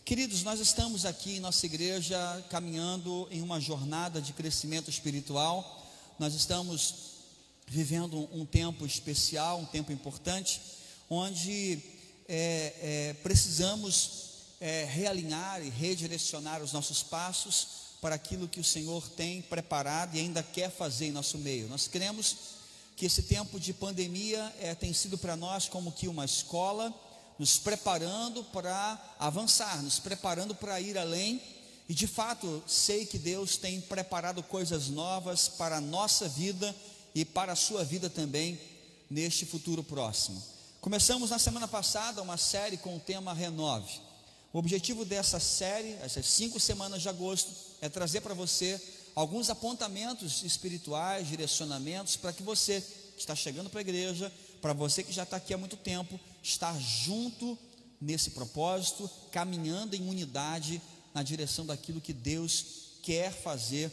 Queridos, nós estamos aqui em nossa igreja caminhando em uma jornada de crescimento espiritual. Nós estamos vivendo um tempo especial, um tempo importante, onde precisamos realinhar e redirecionar os nossos passos para aquilo que o Senhor tem preparado e ainda quer fazer em nosso meio. Nós cremos que esse tempo de pandemia tem sido para nós como que uma escola, nos preparando para avançar, nos preparando para ir além. E de fato, sei que Deus tem preparado coisas novas para a nossa vida e para a sua vida também, neste futuro próximo. Começamos na semana passada uma série com o tema Renove. O objetivo dessa série, essas 5 semanas de agosto, é trazer para você alguns apontamentos espirituais, direcionamentos, para que você que está chegando para a igreja, para você que já está aqui há muito tempo, estar junto nesse propósito, caminhando em unidade na direção daquilo que Deus quer fazer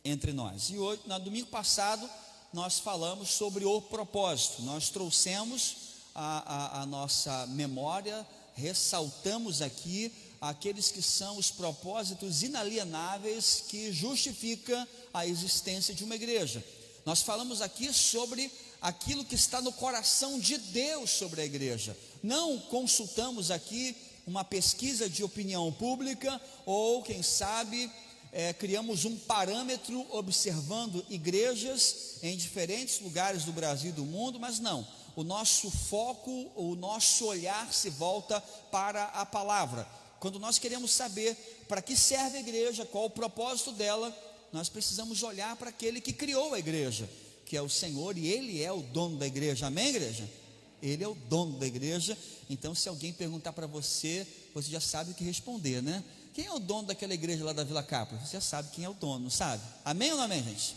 entre nós. E hoje, no domingo passado, nós falamos sobre o propósito. Nós trouxemos a nossa memória, ressaltamos aqui aqueles que são os propósitos inalienáveis que justificam a existência de uma igreja. Nós falamos aqui sobre aquilo que está no coração de Deus sobre a igreja. Não consultamos aqui uma pesquisa de opinião pública, ou quem sabe criamos um parâmetro observando igrejas em diferentes lugares do Brasil e do mundo, mas não. O nosso foco, o nosso olhar se volta para a palavra. Quando nós queremos saber para que serve a igreja, qual o propósito dela, nós precisamos olhar para aquele que criou a igreja, que é o Senhor, e Ele é o dono da igreja. Amém, igreja? Ele é o dono da igreja. Então, se alguém perguntar para você, você já sabe o que responder, né? Quem é o dono daquela igreja lá da Vila Capra? Você já sabe quem é o dono, não sabe? Amém ou não amém, gente?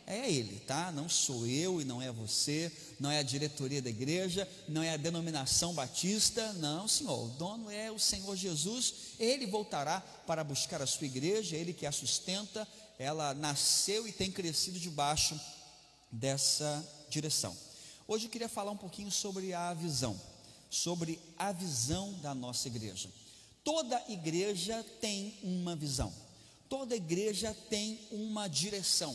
É Ele, tá? Não sou eu e não é você, não é a diretoria da igreja, não é a denominação batista, não, Senhor. O dono é o Senhor Jesus. Ele voltará para buscar a sua igreja, Ele que a sustenta. Ela nasceu e tem crescido debaixo dessa direção. Hoje eu queria falar um pouquinho sobre a visão da nossa igreja. Toda igreja tem uma visão, toda igreja tem uma direção.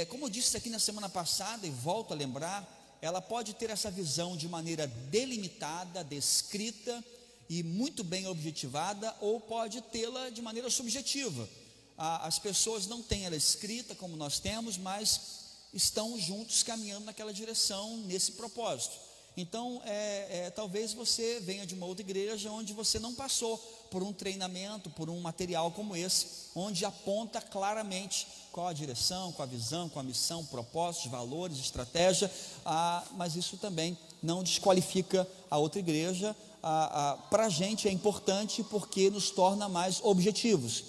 Como eu disse aqui na semana passada, e volto a lembrar, ela pode ter essa visão de maneira delimitada, descrita e muito bem objetivada, ou pode tê-la de maneira subjetiva. As pessoas não têm ela escrita como nós temos, mas estão juntos caminhando naquela direção, nesse propósito. Então, talvez você venha de uma outra igreja onde você não passou por um treinamento, por um material como esse, onde aponta claramente qual a direção, qual a visão, qual a missão, propósitos, valores, estratégia, mas isso também não desqualifica a outra igreja. Para a gente é importante porque nos torna mais objetivos.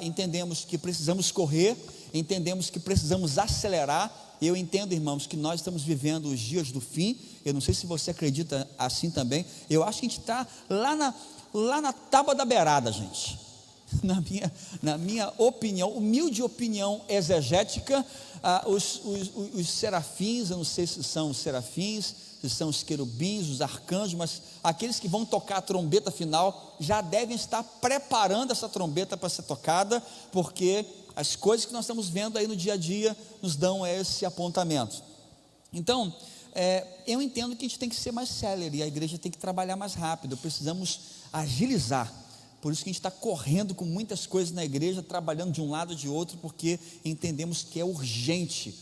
Entendemos que precisamos correr, entendemos que precisamos acelerar. Eu entendo, irmãos, que nós estamos vivendo os dias do fim. Eu não sei se você acredita assim também. Eu acho que a gente está lá na tábua da beirada, gente. Na minha opinião, humilde opinião exegética, os serafins, eu não sei se são os serafins, se são os querubins, os arcanjos, mas aqueles que vão tocar a trombeta final já devem estar preparando essa trombeta para ser tocada, porque as coisas que nós estamos vendo aí no dia a dia nos dão esse apontamento. Então, eu entendo que a gente tem que ser mais célere, a igreja tem que trabalhar mais rápido, precisamos agilizar. Por isso que a gente está correndo com muitas coisas na igreja, trabalhando de um lado e de outro, porque entendemos que é urgente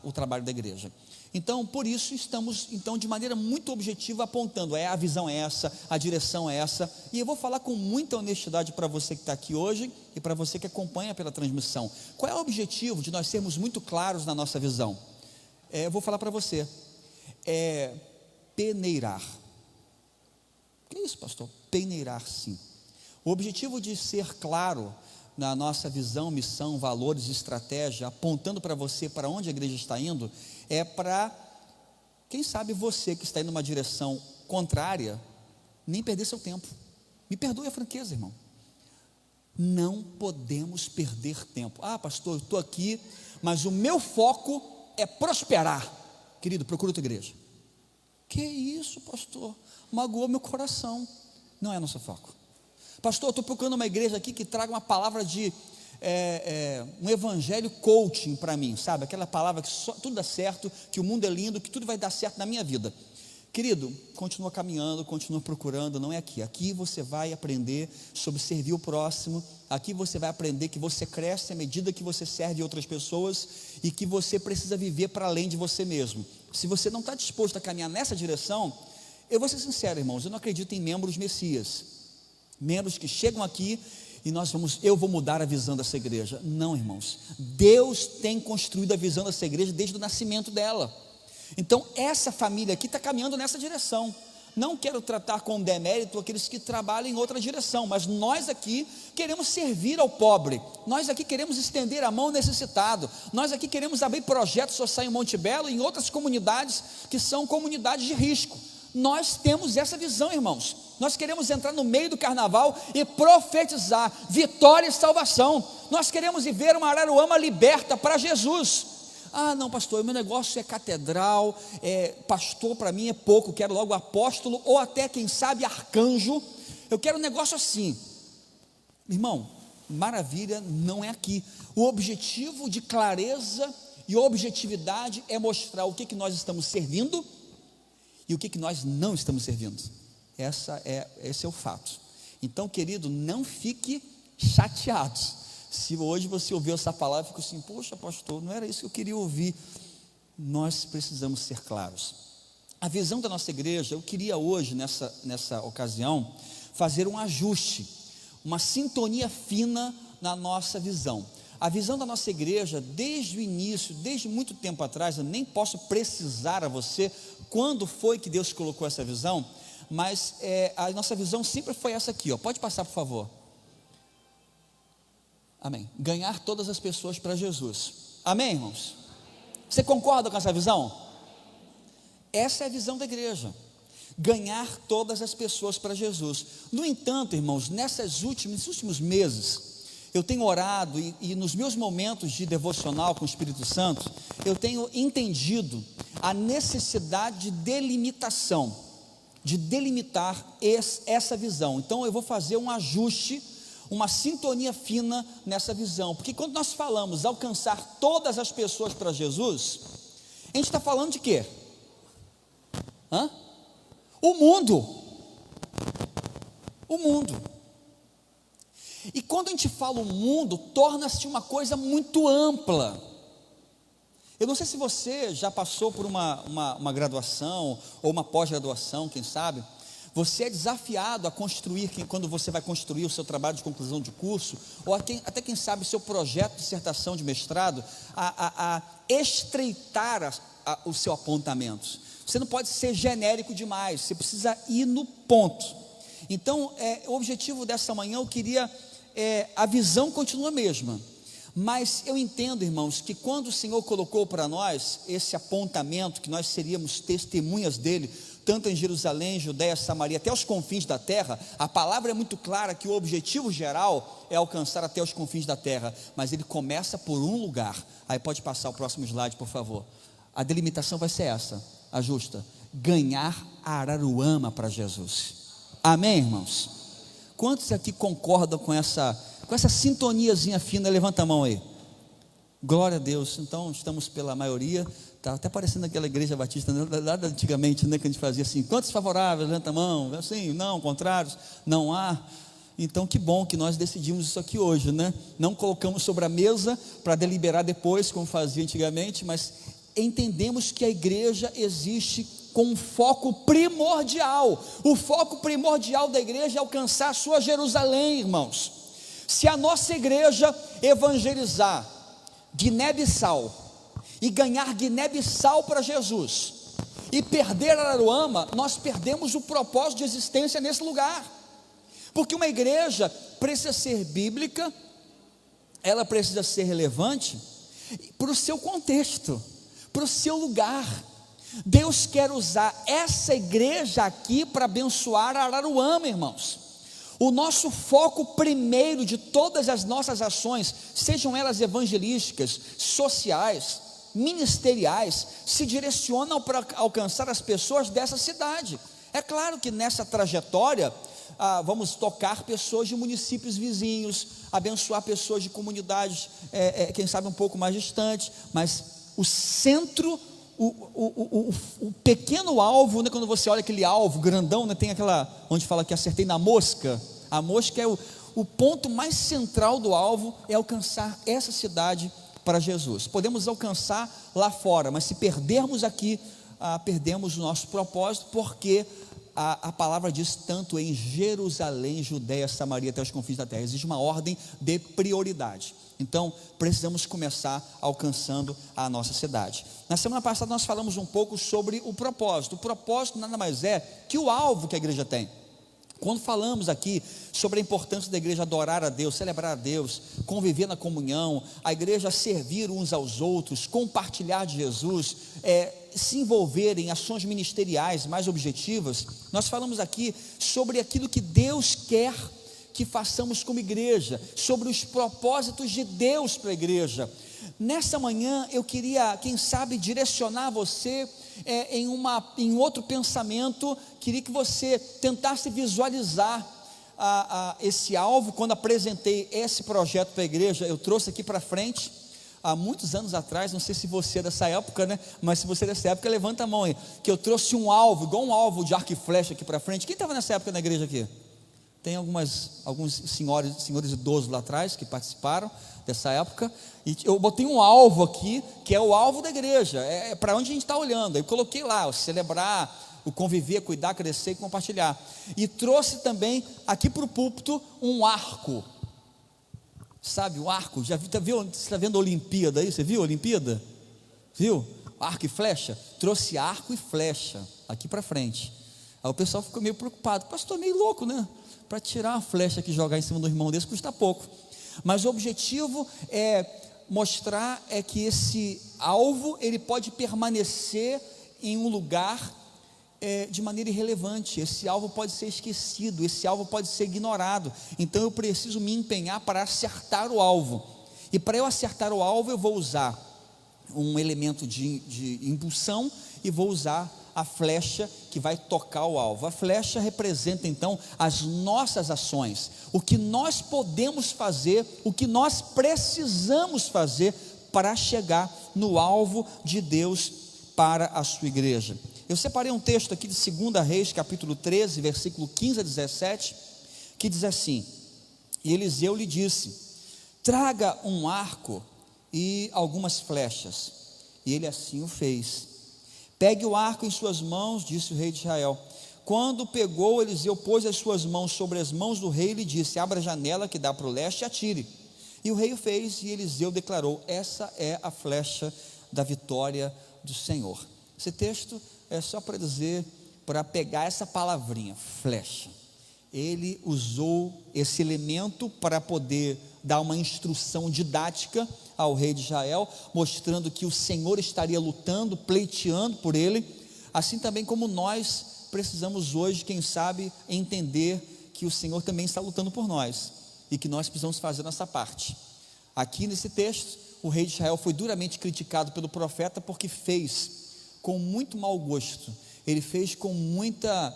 o trabalho da igreja. Então, por isso estamos, de maneira muito objetiva, apontando, a visão é essa, a direção é essa, e eu vou falar com muita honestidade para você que está aqui hoje, e para você que acompanha pela transmissão. Qual é o objetivo de nós sermos muito claros na nossa visão? Eu vou falar para você, peneirar. O que é isso, pastor? Peneirar, sim. O objetivo de ser claro na nossa visão, missão, valores, estratégia, apontando para você para onde a igreja está indo, é para, quem sabe você que está indo numa direção contrária, nem perder seu tempo. Me perdoe a franqueza, irmão. Não podemos perder tempo. Pastor, eu estou aqui, mas o meu foco é prosperar. Querido, procura outra igreja. Que isso, pastor? Magoou meu coração. Não é nosso foco. pastor, eu estou procurando uma igreja aqui que traga uma palavra de um evangelho coaching para mim, sabe? Aquela palavra que tudo dá certo, que o mundo é lindo, que tudo vai dar certo na minha vida. Querido, continua caminhando, continua procurando, não é aqui. Aqui você vai aprender sobre servir o próximo. Aqui você vai aprender que você cresce à medida que você serve outras pessoas e que você precisa viver para além de você mesmo. Se você não está disposto a caminhar nessa direção, eu vou ser sincero, irmãos, eu não acredito em membros messias, membros que chegam aqui e eu vou mudar a visão dessa igreja. Não, irmãos, Deus tem construído a visão dessa igreja desde o nascimento dela. Então essa família aqui está caminhando nessa direção. Não quero tratar com demérito aqueles que trabalham em outra direção, mas nós aqui queremos servir ao pobre, nós aqui queremos estender a mão ao necessitado, nós aqui queremos abrir projetos sociais em Monte Belo e em outras comunidades que são comunidades de risco. Nós temos essa visão, irmãos. Nós queremos entrar no meio do carnaval e profetizar vitória e salvação. Nós queremos ver uma Araruama liberta para Jesus. Ah, não, pastor, meu negócio é catedral, pastor para mim é pouco, quero logo apóstolo, ou até, quem sabe, arcanjo. Eu quero um negócio assim. Irmão, maravilha, não é aqui. O objetivo de clareza e objetividade é mostrar o que nós estamos servindo e o que nós não estamos servindo. Esse é o fato. Então, querido, não fique chateado. Se hoje você ouviu essa palavra e ficou assim, poxa, pastor, não era isso que eu queria ouvir. Nós precisamos ser claros. A visão da nossa igreja, eu queria hoje, nessa ocasião, fazer um ajuste, uma sintonia fina na nossa visão. A visão da nossa igreja, desde o início, desde muito tempo atrás, eu nem posso precisar a você quando foi que Deus colocou essa visão, mas a nossa visão sempre foi essa aqui, ó. Pode passar, por favor. Amém. Ganhar todas as pessoas para Jesus. Amém, irmãos? Você concorda com essa visão? Essa é a visão da igreja. Ganhar todas as pessoas para Jesus. No entanto, irmãos, nesses últimos meses, eu tenho orado e nos meus momentos de devocional com o Espírito Santo, eu tenho entendido a necessidade de delimitação, de delimitar essa visão. Então eu vou fazer um ajuste, uma sintonia fina nessa visão, porque quando nós falamos alcançar todas as pessoas para Jesus, a gente está falando de quê? O mundo. E quando a gente fala o mundo, torna-se uma coisa muito ampla. Eu não sei se você já passou por uma graduação, ou uma pós-graduação, quem sabe. Você é desafiado a construir, quando você vai construir o seu trabalho de conclusão de curso, ou até quem sabe o seu projeto de dissertação de mestrado, a estreitar o seu apontamento. Você não pode ser genérico demais, você precisa ir no ponto. Então, o objetivo dessa manhã, eu queria, a visão continua a mesma, mas eu entendo, irmãos, que quando o Senhor colocou para nós esse apontamento, que nós seríamos testemunhas dele, tanto em Jerusalém, Judeia, Samaria, até os confins da terra, a palavra é muito clara que o objetivo geral é alcançar até os confins da terra, mas ele começa por um lugar. Aí pode passar o próximo slide, por favor. A delimitação vai ser essa, a justa: ganhar a Araruama para Jesus. Amém, irmãos? Quantos aqui concordam com essa sintoniazinha fina? Levanta a mão aí. Glória a Deus. Então estamos pela maioria. Está até parecendo aquela igreja batista, lá antigamente, né, que a gente fazia assim: quantos favoráveis? Levanta a mão. Assim, não, contrários, não há. Então que bom que nós decidimos isso aqui hoje, né? Não colocamos sobre a mesa para deliberar depois, como fazia antigamente, mas entendemos que a igreja existe com um foco primordial. O foco primordial da igreja é alcançar a sua Jerusalém, irmãos. Se a nossa igreja evangelizar Guiné-Bissau e ganhar Guiné-Bissau para Jesus e perder Araruama, nós perdemos o propósito de existência nesse lugar. Porque uma igreja precisa ser bíblica, ela precisa ser relevante para o seu contexto, para o seu lugar. Deus quer usar essa igreja aqui para abençoar Araruama, irmãos. O nosso foco primeiro de todas as nossas ações, sejam elas evangelísticas, sociais, ministeriais, se direcionam para alcançar as pessoas dessa cidade. É claro que nessa trajetória vamos tocar pessoas de municípios vizinhos, abençoar pessoas de comunidades, quem sabe um pouco mais distantes, mas o centro, o pequeno alvo, né, quando você olha aquele alvo grandão, né, tem aquela, onde fala que acertei na mosca, a mosca é o ponto mais central do alvo, é alcançar essa cidade para Jesus. Podemos alcançar lá fora, mas se perdermos aqui, perdemos o nosso propósito, porque a palavra diz tanto em Jerusalém, Judeia, Samaria, até os confins da terra, existe uma ordem de prioridade. Então precisamos começar alcançando a nossa cidade. Na semana passada nós falamos um pouco sobre o propósito. O propósito nada mais é que o alvo que a igreja tem. Quando falamos aqui sobre a importância da igreja adorar a Deus, celebrar a Deus, conviver na comunhão, a igreja servir uns aos outros, compartilhar de Jesus, se envolver em ações ministeriais mais objetivas, nós falamos aqui sobre aquilo que Deus quer que façamos como igreja, sobre os propósitos de Deus para a igreja. Nessa manhã eu queria, quem sabe, direcionar você em outro pensamento. Queria que você tentasse visualizar esse alvo. Quando apresentei esse projeto para a igreja, eu trouxe aqui para frente, há muitos anos atrás, não sei se você é dessa época, né? Mas se você é dessa época, levanta a mão aí, que eu trouxe um alvo, igual um alvo de arco e flecha aqui para frente. Quem estava nessa época na igreja aqui? Tem alguns senhores idosos lá atrás que participaram dessa época, e eu botei um alvo aqui, que é o alvo da igreja, para onde a gente está olhando. Eu coloquei lá, o celebrar, o conviver, cuidar, crescer e compartilhar, e trouxe também aqui para o púlpito um arco, sabe o arco, você está vendo a Olimpíada aí, você viu a Olimpíada? Viu? Arco e flecha, trouxe arco e flecha aqui para frente. Aí o pessoal ficou meio preocupado, pastor, meio louco, né? Para tirar uma flecha aqui e jogar em cima do irmão desse custa pouco, mas o objetivo é mostrar que esse alvo, ele pode permanecer em um lugar de maneira irrelevante. Esse alvo pode ser esquecido, esse alvo pode ser ignorado. Então eu preciso me empenhar para acertar o alvo, e para eu acertar o alvo eu vou usar um elemento de impulsão, e vou usar a flecha que vai tocar o alvo. A flecha representa então as nossas ações, o que nós podemos fazer, o que nós precisamos fazer para chegar no alvo de Deus para a sua igreja. Eu separei um texto aqui de 2 Reis, capítulo 13, versículo 15 a 17, que diz assim: e Eliseu lhe disse: traga um arco e algumas flechas. E ele assim o fez. Pegue o arco em suas mãos, disse o rei de Israel. Quando pegou, Eliseu pôs as suas mãos sobre as mãos do rei e lhe disse: abra a janela que dá para o leste e atire. E o rei o fez, e Eliseu declarou: essa é a flecha da vitória do Senhor. Esse texto é só para dizer, para pegar essa palavrinha, flecha. Ele usou esse elemento para poder dar uma instrução didática ao rei de Israel, mostrando que o Senhor estaria lutando, pleiteando por ele, assim também como nós precisamos hoje, quem sabe, entender que o Senhor também está lutando por nós, e que nós precisamos fazer nossa parte. Aqui nesse texto, o rei de Israel foi duramente criticado pelo profeta, porque fez com muito mau gosto, ele fez com muita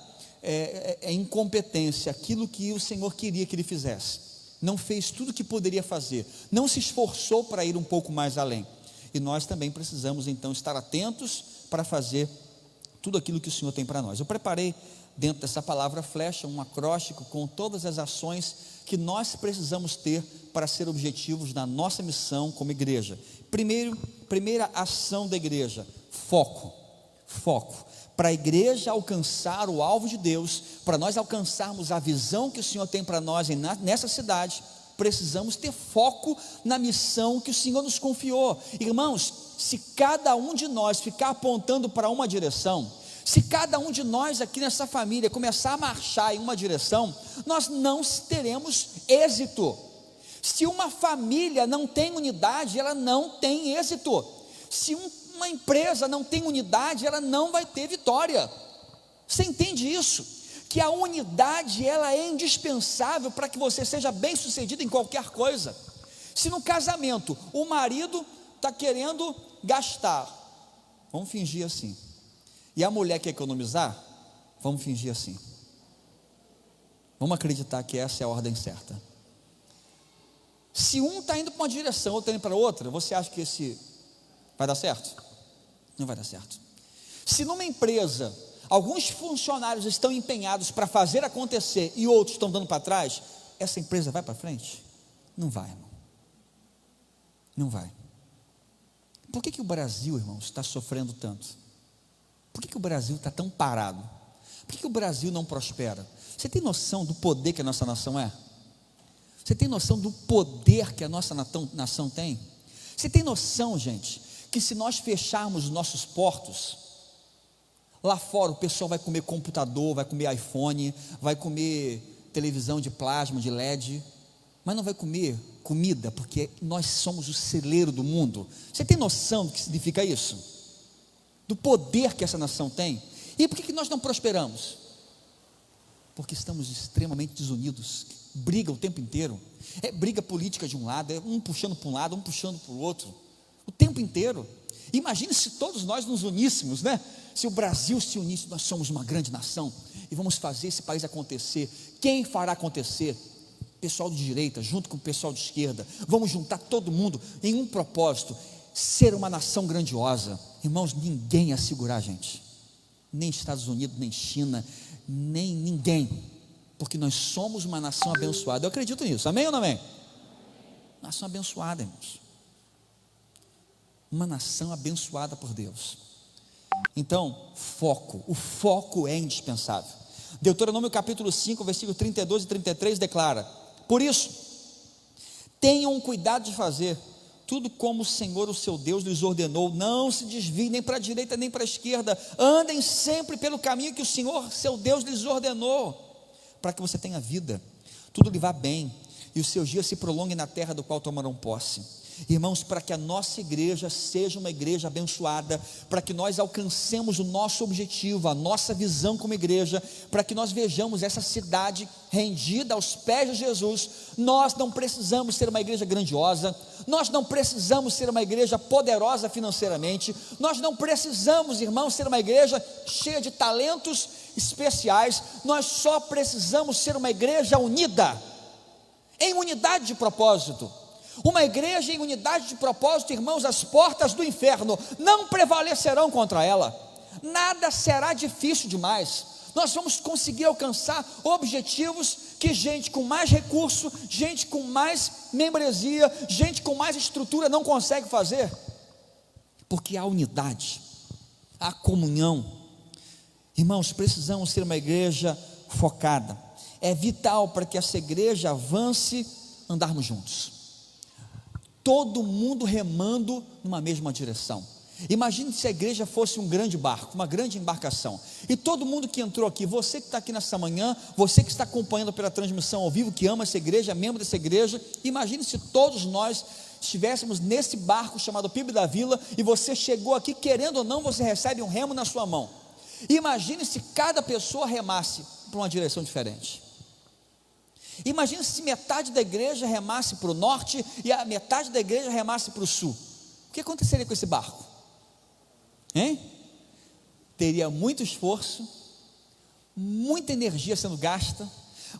incompetência aquilo que o Senhor queria que ele fizesse. Não fez tudo o que poderia fazer, não se esforçou para ir um pouco mais além, e nós também precisamos então estar atentos para fazer tudo aquilo que o Senhor tem para nós. Eu preparei dentro dessa palavra flecha um acróstico com todas as ações que nós precisamos ter para ser objetivos na nossa missão como igreja. Primeira ação da igreja: foco. Para a igreja alcançar o alvo de Deus, para nós alcançarmos a visão que o Senhor tem para nós nessa cidade, precisamos ter foco na missão que o Senhor nos confiou. Irmãos, se cada um de nós ficar apontando para uma direção, se cada um de nós aqui nessa família começar a marchar em uma direção, nós não teremos êxito. Se uma família não tem unidade, ela não tem êxito. Se uma empresa não tem unidade, ela não vai ter vitória. Você entende isso? Que a unidade, ela é indispensável para que você seja bem sucedido em qualquer coisa. Se no casamento o marido está querendo gastar, vamos fingir assim, e a mulher quer economizar, vamos fingir assim. Vamos acreditar que essa é a ordem certa. Se um está indo para uma direção, outro está indo para outra, você acha que esse vai dar certo? Não vai dar certo. Se numa empresa, alguns funcionários estão empenhados para fazer acontecer e outros estão dando para trás, essa empresa vai para frente? Não vai, irmão. Não vai. Por que o Brasil, irmãos, está sofrendo tanto? Por que o Brasil está tão parado? Por que o Brasil não prospera? Você tem noção do poder que a nossa nação é? Você tem noção do poder que a nossa nação tem? Você tem noção, gente, que se nós fecharmos os nossos portos, lá fora o pessoal vai comer computador, vai comer iPhone, vai comer televisão de plasma, de LED, mas não vai comer comida, porque nós somos o celeiro do mundo. Você tem noção do que significa isso? Do poder que essa nação tem? E por que nós não prosperamos? Porque estamos extremamente desunidos, briga o tempo inteiro, é briga política de um lado, é um puxando para um lado, um puxando para o outro, o tempo inteiro. Imagine se todos nós nos uníssemos, né? Se o Brasil se unisse, nós somos uma grande nação, e vamos fazer esse país acontecer. Quem fará acontecer? Pessoal de direita, junto com o pessoal de esquerda, vamos juntar todo mundo em um propósito, ser uma nação grandiosa. Irmãos, ninguém ia segurar a gente, nem Estados Unidos, nem China, nem ninguém, porque nós somos uma nação abençoada. Eu acredito nisso, amém ou não amém? Nação abençoada, irmãos, uma nação abençoada por Deus. Então, o foco é indispensável. Deuteronômio capítulo 5, versículo 32 e 33 declara: por isso, tenham cuidado de fazer tudo como o Senhor, o seu Deus, lhes ordenou. Não se desviem nem para a direita nem para a esquerda. Andem sempre pelo caminho que o Senhor, seu Deus, lhes ordenou, para que você tenha vida, tudo lhe vá bem, e os seus dias se prolonguem na terra do qual tomarão posse. Irmãos, para que a nossa igreja seja uma igreja abençoada, para que nós alcancemos o nosso objetivo, a nossa visão como igreja, para que nós vejamos essa cidade rendida aos pés de Jesus, nós não precisamos ser uma igreja grandiosa, nós não precisamos ser uma igreja poderosa financeiramente, nós não precisamos, irmãos, ser uma igreja cheia de talentos especiais, nós só precisamos ser uma igreja unida, em unidade de propósito. Uma igreja em unidade de propósito, irmãos, as portas do inferno não prevalecerão contra ela, nada será difícil demais, nós vamos conseguir alcançar objetivos que gente com mais recurso, gente com mais membresia, gente com mais estrutura não consegue fazer, porque há unidade, há comunhão. Irmãos, precisamos ser uma igreja focada, é vital para que essa igreja avance, andarmos juntos, todo mundo remando numa mesma direção. Imagine se a igreja fosse um grande barco, uma grande embarcação, e todo mundo que entrou aqui, você que está aqui nessa manhã, você que está acompanhando pela transmissão ao vivo, que ama essa igreja, é membro dessa igreja, imagine se todos nós estivéssemos nesse barco chamado PIB da Vila, e você chegou aqui, querendo ou não, você recebe um remo na sua mão. Imagine se cada pessoa remasse para uma direção diferente. Imagina se metade da igreja remasse para o norte e a metade da igreja remasse para o sul. O que aconteceria com esse barco? Hein? Teria muito esforço, muita energia sendo gasta,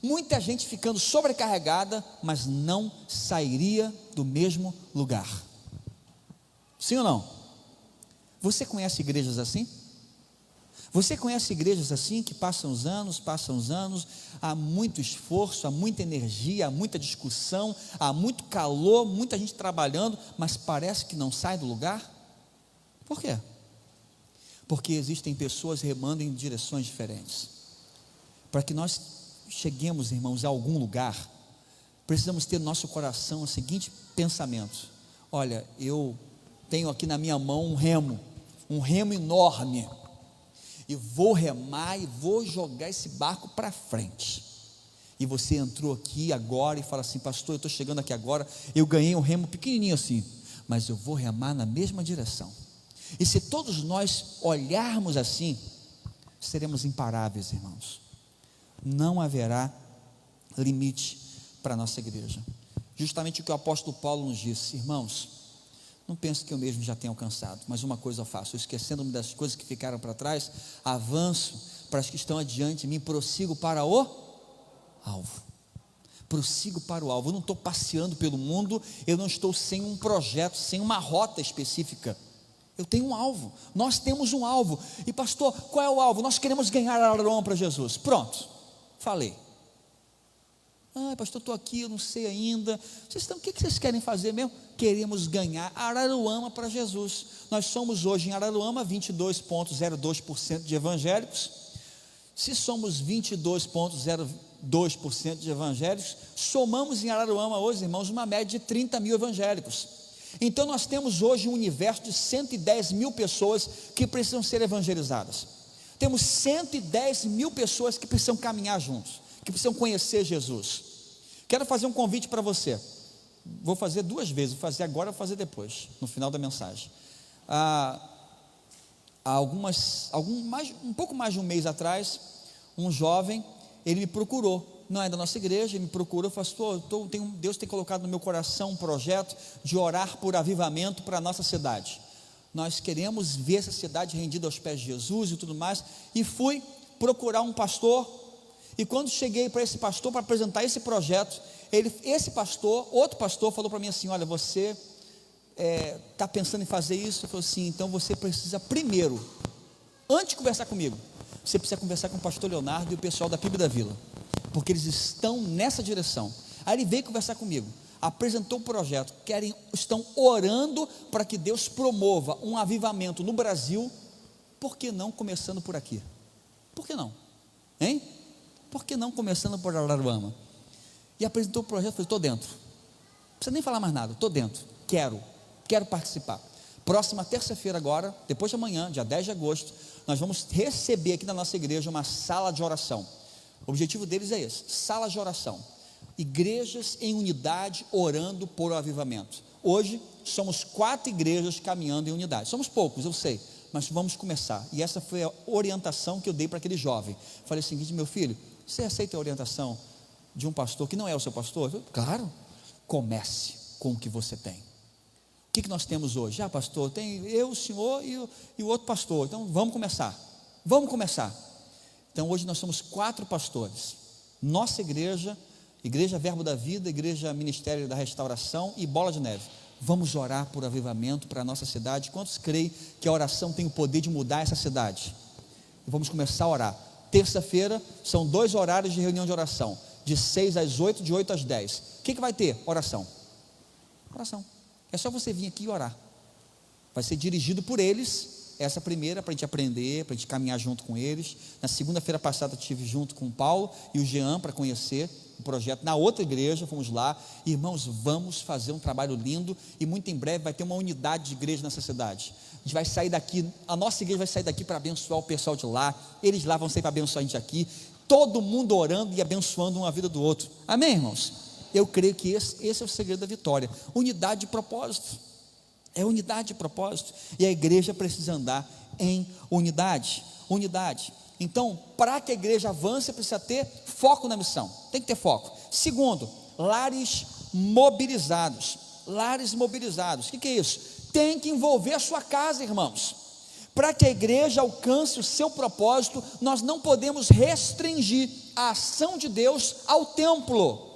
muita gente ficando sobrecarregada, mas não sairia do mesmo lugar. Sim ou não? Você conhece igrejas assim? Você conhece igrejas assim, que passam os anos, há muito esforço, há muita energia, há muita discussão, há muito calor, muita gente trabalhando, mas parece que não sai do lugar? Por quê? Porque existem pessoas remando em direções diferentes. Para que nós cheguemos, irmãos, a algum lugar, precisamos ter no nosso coração o seguinte pensamento: olha, eu tenho aqui na minha mão um remo enorme, e vou remar e vou jogar esse barco para frente. E você entrou aqui agora e fala assim: pastor, eu estou chegando aqui agora, eu ganhei um remo pequenininho assim, mas eu vou remar na mesma direção. E se todos nós olharmos assim, seremos imparáveis, irmãos. Não haverá limite para a nossa igreja. Justamente o que o apóstolo Paulo nos disse: irmãos, não penso que eu mesmo já tenha alcançado, mas uma coisa eu faço, esquecendo-me das coisas que ficaram para trás, avanço para as que estão adiante de mim, prossigo para o alvo. Prossigo para o alvo. Eu não estou passeando pelo mundo, eu não estou sem um projeto, sem uma rota específica. Eu tenho um alvo, nós temos um alvo. E pastor, qual é o alvo? Nós queremos ganhar Araruama para Jesus. Pronto, falei. Pastor, estou aqui, eu não sei ainda. O que vocês querem fazer mesmo? Queremos ganhar Araruama para Jesus. Nós somos hoje em Araruama 22,02% de evangélicos. Se somos 22,02% de evangélicos, somamos em Araruama hoje, irmãos, uma média de 30 mil evangélicos. Então nós temos hoje um universo de 110 mil pessoas que precisam ser evangelizadas. Temos 110 mil pessoas que precisam caminhar juntos, que precisam conhecer Jesus. Quero fazer um convite para você. Vou fazer 2 vezes, vou fazer agora, vou fazer depois, no final da mensagem. Um pouco mais de um mês atrás, um jovem, ele me procurou, não é da nossa igreja, ele me procurou, pastor, Deus tem colocado no meu coração um projeto de orar por avivamento para a nossa cidade. Nós queremos ver essa cidade rendida aos pés de Jesus e tudo mais, e fui procurar um pastor. E quando cheguei para esse pastor para apresentar esse projeto, outro pastor falou para mim assim: olha, você está pensando em fazer isso? Eu falei assim: então você precisa primeiro, antes de conversar comigo, você precisa conversar com o pastor Leonardo e o pessoal da PIB da Vila, porque eles estão nessa direção. Aí ele veio conversar comigo, apresentou o projeto, estão orando para que Deus promova um avivamento no Brasil. Por que não começando por aqui? Por que não? Hein? Por que não começando por Araruama? E apresentou o projeto, eu falei: estou dentro, não precisa nem falar mais nada, estou dentro, quero participar. Próxima terça-feira agora, depois de amanhã, dia 10 de agosto, nós vamos receber aqui na nossa igreja uma sala de oração. O objetivo deles é esse, sala de oração, igrejas em unidade orando por avivamento. Hoje somos 4 igrejas caminhando em unidade, somos poucos, eu sei, mas vamos começar. E essa foi a orientação que eu dei para aquele jovem. Falei o seguinte: meu filho, você aceita a orientação de um pastor que não é o seu pastor? Eu falei: claro, comece com o que você tem. O que nós temos hoje? Pastor, tem eu, o senhor e o outro pastor. Então vamos começar. Então hoje nós somos 4 pastores, nossa igreja, Igreja Verbo da Vida, Igreja Ministério da Restauração e Bola de Neve. Vamos orar por avivamento para a nossa cidade. Quantos creem que a oração tem o poder de mudar essa cidade? E vamos começar a orar. Terça-feira são 2 horários de reunião de oração, de 6 às 8, de 8 às 10. O que vai ter? Oração. É só você vir aqui e orar. Vai ser dirigido por eles. Essa primeira, para a gente aprender, para a gente caminhar junto com eles. Na segunda-feira passada eu estive junto com o Paulo e o Jean para conhecer o projeto. Na outra igreja, fomos lá. Irmãos, vamos fazer um trabalho lindo e muito em breve vai ter uma unidade de igreja nessa cidade. A gente vai sair daqui, a nossa igreja vai sair daqui para abençoar o pessoal de lá, eles lá vão sair para abençoar a gente aqui, todo mundo orando e abençoando uma vida do outro. Amém, irmãos? Eu creio que esse é o segredo da vitória. Unidade de propósito. É unidade de propósito. E a igreja precisa andar em unidade. Então, para que a igreja avance, precisa ter foco na missão. Tem que ter foco. Segundo, lares mobilizados. O que é isso? Tem que envolver a sua casa, irmãos. Para que a igreja alcance o seu propósito, nós não podemos restringir a ação de Deus ao templo.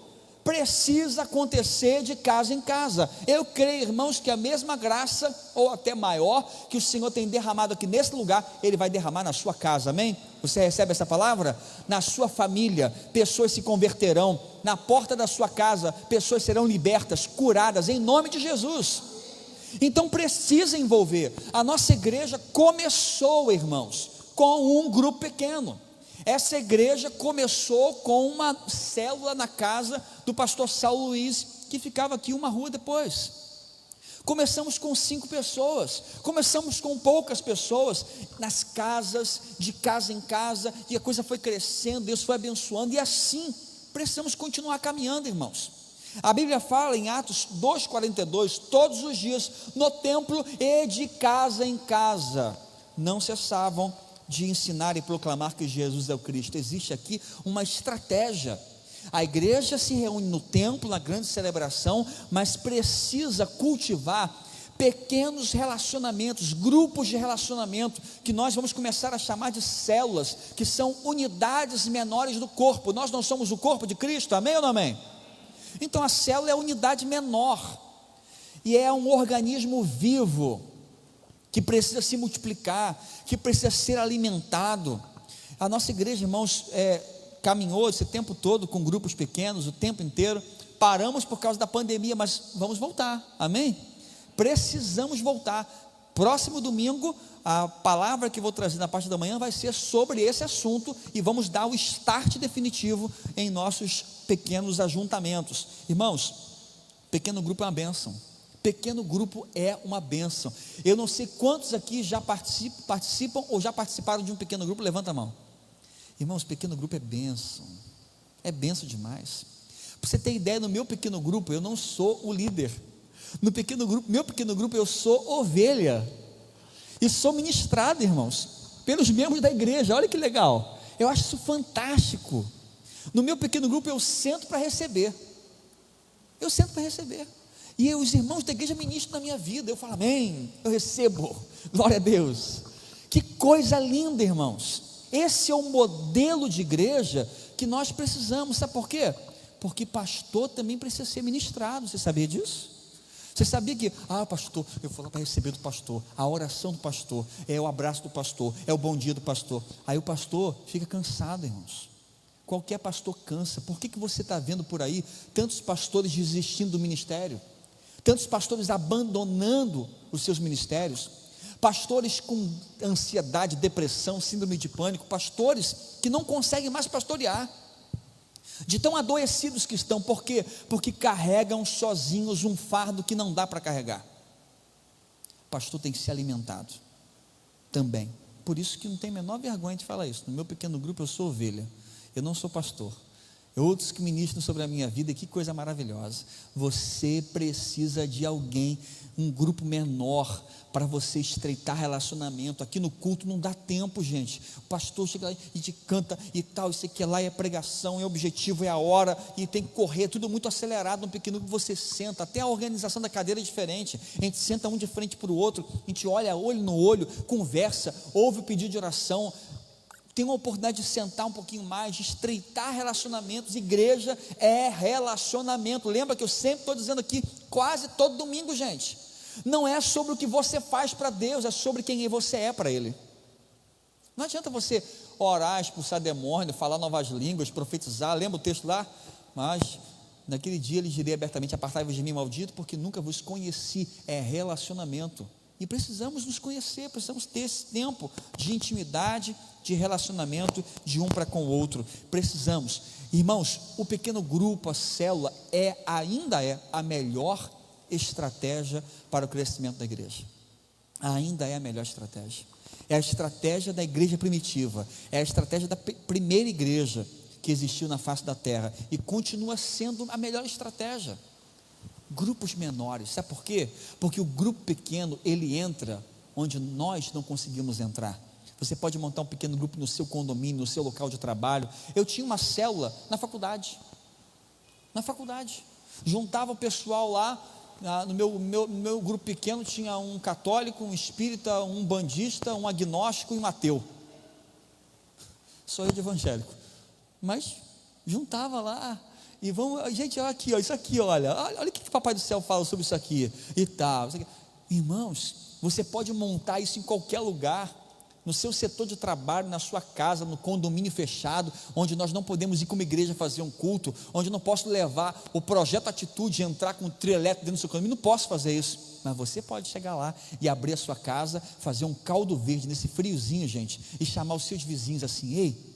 Precisa acontecer de casa em casa. Eu creio, irmãos, que a mesma graça, ou até maior, que o Senhor tem derramado aqui nesse lugar, Ele vai derramar na sua casa, amém? Você recebe essa palavra? Na sua família, pessoas se converterão. Na porta da sua casa, pessoas serão libertas, curadas, em nome de Jesus. Então precisa envolver. A nossa igreja começou, irmãos, com um grupo pequeno. Essa igreja começou com uma célula na casa do pastor Saulo Luiz, que ficava aqui uma rua depois. Começamos com 5 pessoas, começamos com poucas pessoas, nas casas, de casa em casa, e a coisa foi crescendo, Deus foi abençoando, e assim precisamos continuar caminhando, irmãos. A Bíblia fala em Atos 2,42, todos os dias, no templo e de casa em casa, não cessavam de ensinar e proclamar que Jesus é o Cristo. Existe aqui uma estratégia. A igreja se reúne no templo, na grande celebração, mas precisa cultivar pequenos relacionamentos, grupos de relacionamento, que nós vamos começar a chamar de células, que são unidades menores do corpo. Nós não somos o corpo de Cristo, amém ou não amém? Então a célula é a unidade menor, e é um organismo vivo, que precisa se multiplicar, que precisa ser alimentado. A nossa igreja, irmãos, caminhou esse tempo todo com grupos pequenos, o tempo inteiro. Paramos por causa da pandemia, mas vamos voltar, amém? Precisamos voltar. Próximo domingo, a palavra que vou trazer na parte da manhã vai ser sobre esse assunto, e vamos dar o start definitivo em nossos pequenos ajuntamentos. Irmãos, pequeno grupo é uma bênção. Pequeno grupo é uma bênção. Eu não sei quantos aqui já participam ou já participaram de um pequeno grupo. Levanta a mão. Irmãos, pequeno grupo é bênção demais. Para você ter ideia, no meu pequeno grupo eu não sou o líder. No meu pequeno grupo eu sou ovelha, e sou ministrado, irmãos, pelos membros da igreja. Olha que legal, eu acho isso fantástico. No meu pequeno grupo eu sento para receber, e os irmãos da igreja ministram na minha vida. Eu falo amém, eu recebo, glória a Deus. Que coisa linda, irmãos. Esse é o modelo de igreja que nós precisamos. Sabe por quê? Porque pastor também precisa ser ministrado. Você sabia disso? Você sabia que, pastor, eu vou lá para receber do pastor, a oração do pastor, é o abraço do pastor, é o bom dia do pastor. Aí o pastor fica cansado, irmãos. Qualquer pastor cansa. Por que você está vendo por aí tantos pastores desistindo do ministério? Tantos pastores abandonando os seus ministérios? Pastores com ansiedade, depressão, síndrome de pânico, pastores que não conseguem mais pastorear, de tão adoecidos que estão. Por quê? Porque carregam sozinhos um fardo que não dá para carregar. O pastor tem que ser alimentado também. Por isso que não tem a menor vergonha de falar isso. No meu pequeno grupo eu sou ovelha, eu não sou pastor. Outros que ministram sobre a minha vida, que coisa maravilhosa. Você precisa de alguém, um grupo menor, para você estreitar relacionamento. Aqui no culto não dá tempo, gente. O pastor chega lá e te canta e tal, isso aqui lá é pregação, é objetivo, é a hora, e tem que correr, tudo muito acelerado. No pequeno grupo você senta, até a organização da cadeira é diferente. A gente senta um de frente para o outro, a gente olha olho no olho, conversa, ouve o pedido de oração, tem uma oportunidade de sentar um pouquinho mais, de estreitar relacionamentos. Igreja é relacionamento. Lembra que eu sempre estou dizendo aqui, quase todo domingo, gente, não é sobre o que você faz para Deus, é sobre quem você é para Ele. Não adianta você orar, expulsar demônio, falar novas línguas, profetizar. Lembra o texto lá? Mas naquele dia ele diria abertamente: apartai-vos de mim, maldito, porque nunca vos conheci. É relacionamento. E precisamos nos conhecer, precisamos ter esse tempo de intimidade, de relacionamento de um para com o outro. Precisamos, irmãos, o pequeno grupo, a célula, ainda é a melhor estratégia para o crescimento da igreja. Ainda é a melhor estratégia. É a estratégia da igreja primitiva, é a estratégia da primeira igreja que existiu na face da terra, e continua sendo a melhor estratégia. Grupos menores, sabe por quê? Porque o grupo pequeno, ele entra onde nós não conseguimos entrar. Você pode montar um pequeno grupo no seu condomínio, no seu local de trabalho. Eu tinha uma célula na faculdade, juntava o pessoal lá. No meu grupo pequeno tinha um católico, um espírita, um bandista, um agnóstico e um ateu. Só eu de evangélico, mas juntava lá. E vamos, gente, olha aqui, isso aqui, olha o que o Papai do Céu fala sobre isso aqui e tal. Irmãos, você pode montar isso em qualquer lugar, no seu setor de trabalho, na sua casa, no condomínio fechado, onde nós não podemos ir como igreja fazer um culto, onde eu não posso levar o projeto Atitude, entrar com um trio elétrico dentro do seu condomínio. Não posso fazer isso, mas você pode chegar lá e abrir a sua casa, fazer um caldo verde nesse friozinho, gente, e chamar os seus vizinhos assim: ei,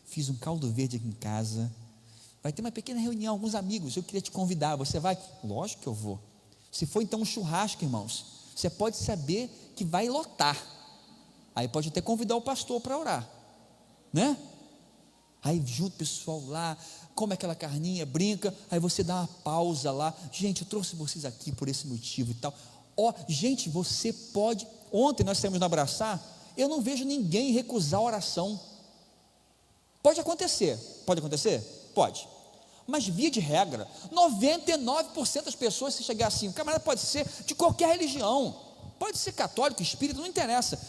fiz um caldo verde aqui em casa, vai ter uma pequena reunião, alguns amigos, eu queria te convidar, você vai? Lógico que eu vou. Se for então um churrasco, irmãos, você pode saber que vai lotar. Aí pode até convidar o pastor para orar, né? Aí junto o pessoal lá, come aquela carninha, brinca, aí você dá uma pausa lá. Gente, eu trouxe vocês aqui por esse motivo e tal. Gente, você pode. Ontem nós saímos no abraçar, eu não vejo ninguém recusar a oração. Pode acontecer, pode. Mas via de regra, 99% das pessoas, se chegar assim, o camarada pode ser de qualquer religião, pode ser católico, espírita, não interessa.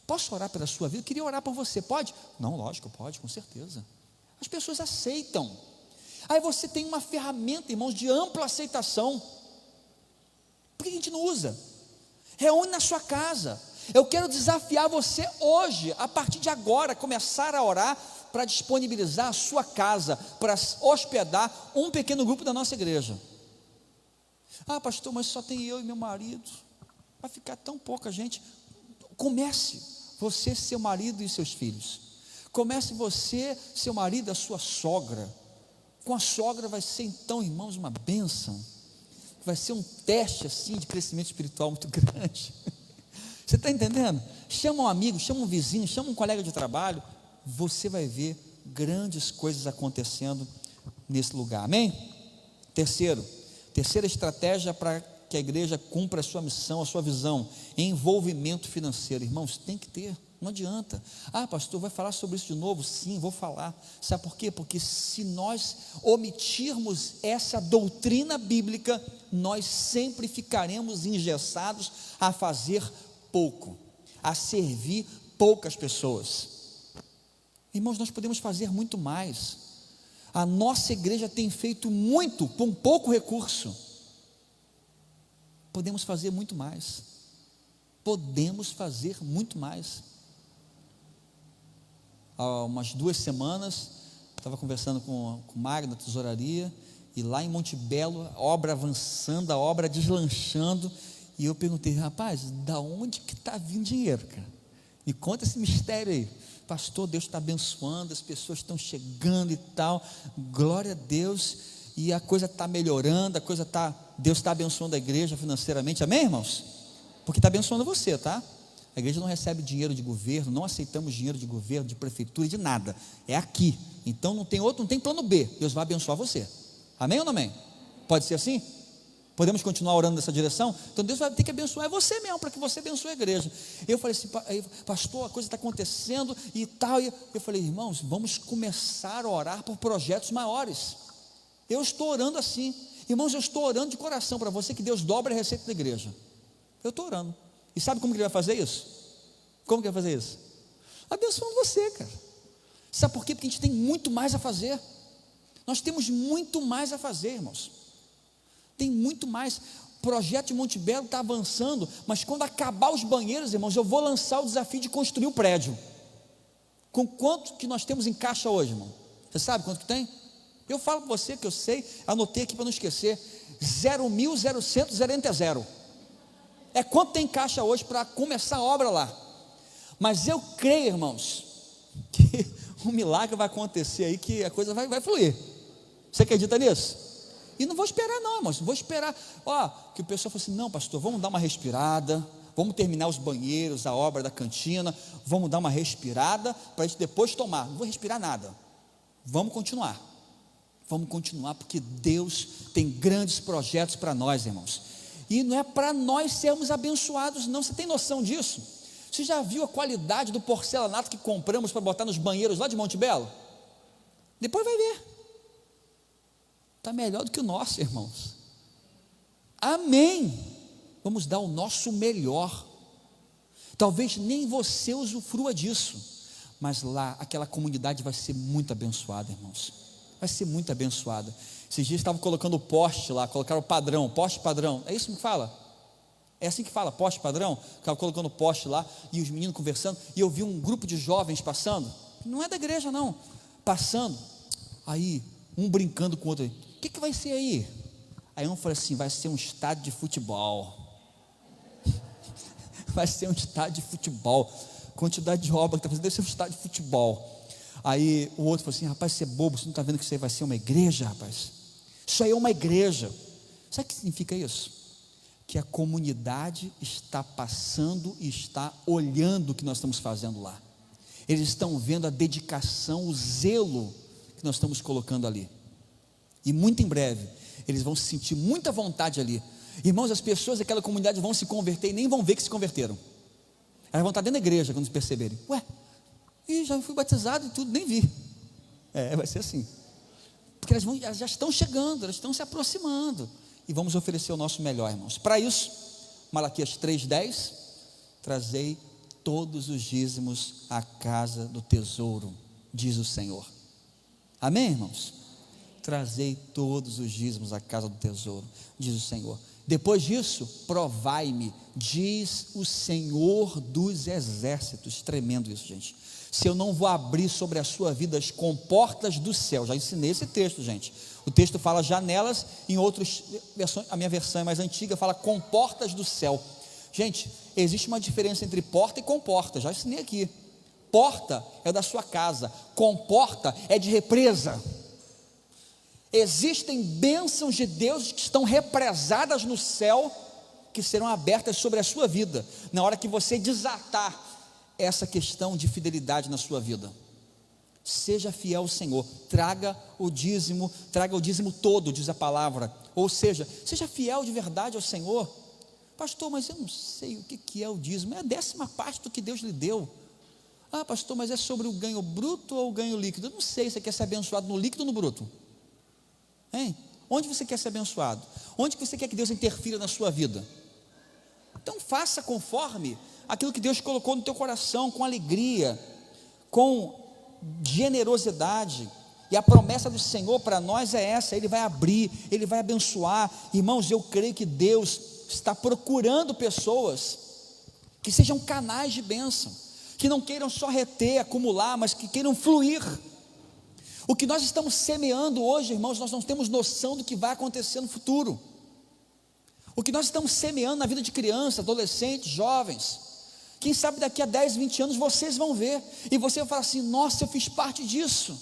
Posso orar pela sua vida? Eu queria orar por você, pode? Não, lógico, pode, com certeza. As pessoas aceitam. Aí você tem uma ferramenta, irmãos, de ampla aceitação. Por que a gente não usa? Reúne na sua casa. Eu quero desafiar você hoje, a partir de agora, começar a orar para disponibilizar a sua casa, para hospedar um pequeno grupo da nossa igreja. Ah, pastor, mas só tem eu e meu marido, vai ficar tão pouca gente. Comece, você, seu marido e seus filhos. Comece você, seu marido, a sua sogra. Com a sogra vai ser então, irmãos, uma bênção. Vai ser um teste assim de crescimento espiritual muito grande. Você está entendendo? Chama um amigo, chama um vizinho, chama um colega de trabalho. Você vai ver grandes coisas acontecendo nesse lugar, amém? Terceira estratégia para que a igreja cumpra a sua missão, a sua visão, envolvimento financeiro. Irmãos, tem que ter, não adianta. Ah, pastor, vai falar sobre isso de novo? Sim, vou falar. Sabe por quê? Porque se nós omitirmos essa doutrina bíblica, nós sempre ficaremos engessados a fazer pouco, a servir poucas pessoas. Irmãos, nós podemos fazer muito mais. A nossa igreja tem feito muito com pouco recurso. Podemos fazer muito mais. Podemos fazer muito mais. Há umas 2 semanas, estava conversando com o Mário na tesouraria, e lá em Monte Belo, a obra avançando, a obra deslanchando, e eu perguntei, rapaz, da onde que está vindo dinheiro, cara? Me conta esse mistério aí. Pastor, Deus está abençoando, as pessoas estão chegando e tal, glória a Deus, e a coisa está melhorando, Deus está abençoando a igreja financeiramente, amém, irmãos? Porque está abençoando você, tá? A igreja não recebe dinheiro de governo, não aceitamos dinheiro de governo, de prefeitura, de nada, é aqui, então não tem outro, não tem plano B, Deus vai abençoar você, amém ou não amém? Pode ser assim? Podemos continuar orando nessa direção? Então Deus vai ter que abençoar você mesmo, para que você abençoe a igreja. Eu falei assim, pastor, a coisa está acontecendo e tal, e eu falei, irmãos, vamos começar a orar por projetos maiores. Eu estou orando assim, irmãos, eu estou orando de coração para você, que Deus dobre a receita da igreja. Eu estou orando, e sabe como que Ele vai fazer isso? Como que Ele vai fazer isso? Abençoando você, cara. Sabe por quê? Porque a gente tem muito mais a fazer. Nós temos muito mais a fazer, irmãos. Tem muito mais. O projeto de Monte Belo está avançando, mas quando acabar os banheiros, irmãos, eu vou lançar o desafio de construir o prédio. Com quanto que nós temos em caixa hoje, irmão? Você sabe quanto que tem? Eu falo para você que eu sei, anotei aqui para não esquecer, 0.000. É quanto tem em caixa hoje para começar a obra lá. Mas eu creio, irmãos, que um milagre vai acontecer aí, que a coisa vai fluir. Você acredita nisso? E não vou esperar não, irmãos, vou esperar, que o pessoal fala assim, não pastor, vamos dar uma respirada, vamos terminar os banheiros, a obra da cantina, vamos dar uma respirada, para a gente depois tomar, não vou respirar nada, vamos continuar, porque Deus tem grandes projetos para nós, irmãos, e não é para nós sermos abençoados não, você tem noção disso? Você já viu a qualidade do porcelanato que compramos para botar nos banheiros lá de Monte Belo? Depois vai ver. Está melhor do que o nosso, irmãos. Amém. Vamos dar o nosso melhor. Talvez nem você usufrua disso, mas lá aquela comunidade vai ser muito abençoada, irmãos. Vai ser muito abençoada. Esses dias estavam colocando o poste lá, colocaram o padrão, poste padrão. É isso que fala? É assim que fala, poste padrão? Estavam colocando o poste lá e os meninos conversando. E eu vi um grupo de jovens passando. Não é da igreja não. Passando. Aí um brincando com o outro. O que vai ser aí? Aí um falou assim, vai ser um estádio de futebol. Vai ser um estádio de futebol. Quantidade de obra que está fazendo, deve ser um estádio de futebol. Aí o outro falou assim, rapaz, você é bobo, você não está vendo que isso aí vai ser uma igreja, rapaz? Isso aí é uma igreja. Sabe o que significa isso? Que a comunidade está passando e está olhando o que nós estamos fazendo lá. Eles estão vendo a dedicação, o zelo que nós estamos colocando ali. E muito em breve, eles vão se sentir muita vontade ali. Irmãos, as pessoas daquela comunidade vão se converter e nem vão ver que se converteram. Elas vão estar dentro da igreja quando se perceberem. Já fui batizado e tudo, nem vi. Vai ser assim. Por porque elas já estão chegando, elas estão se aproximando, e vamos oferecer o nosso melhor, irmãos. Para isso, Malaquias 3:10, trazei todos os dízimos à casa do tesouro, diz o Senhor. Amém, irmãos? Trazei todos os dízimos à casa do tesouro, diz o Senhor. Depois disso, provai-me, diz o Senhor dos exércitos. Tremendo isso, gente. Se eu não vou abrir sobre a sua vida as comportas do céu. Já ensinei esse texto, gente. O texto fala janelas, em outras versões, a minha versão é mais antiga, fala comportas do céu. Gente, existe uma diferença entre porta e comporta, já ensinei aqui. Porta é da sua casa, comporta é de represa. Existem bênçãos de Deus que estão represadas no céu, que serão abertas sobre a sua vida, na hora que você desatar essa questão de fidelidade na sua vida. Seja fiel ao Senhor, traga o dízimo todo, diz a palavra, ou seja, seja fiel de verdade ao Senhor. Pastor, mas eu não sei o que é o dízimo. É a 10ª parte do que Deus lhe deu. Ah, pastor, mas é sobre o ganho bruto ou o ganho líquido? Eu não sei, você quer ser abençoado no líquido ou no bruto? Hein? Onde você quer ser abençoado? Onde que você quer que Deus interfira na sua vida? Então faça conforme aquilo que Deus colocou no teu coração, com alegria, com generosidade. E a promessa do Senhor para nós é essa: Ele vai abrir, Ele vai abençoar. Irmãos, eu creio que Deus está procurando pessoas que sejam canais de bênção, que não queiram só reter, acumular, mas que queiram fluir. O que nós estamos semeando hoje, irmãos, nós não temos noção do que vai acontecer no futuro. O que nós estamos semeando na vida de crianças, adolescentes, jovens, quem sabe daqui a 10, 20 anos vocês vão ver, e você vai falar assim: nossa, eu fiz parte disso.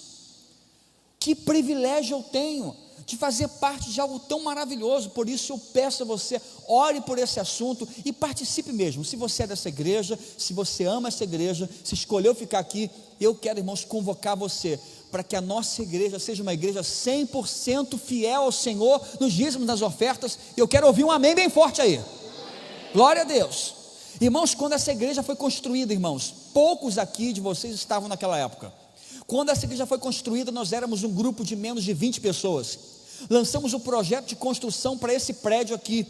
Que privilégio eu tenho de fazer parte de algo tão maravilhoso. Por isso eu peço a você, ore por esse assunto e participe mesmo. Se você é dessa igreja, se você ama essa igreja, se escolheu ficar aqui, eu quero, irmãos, convocar você para que a nossa igreja seja uma igreja 100% fiel ao Senhor nos dízimos, nas ofertas. Eu quero ouvir um amém bem forte aí. Glória a Deus. Irmãos, quando essa igreja foi construída, irmãos, poucos aqui de vocês estavam naquela época. Quando essa igreja foi construída, nós éramos um grupo de menos de 20 pessoas. Lançamos um projeto de construção para esse prédio aqui.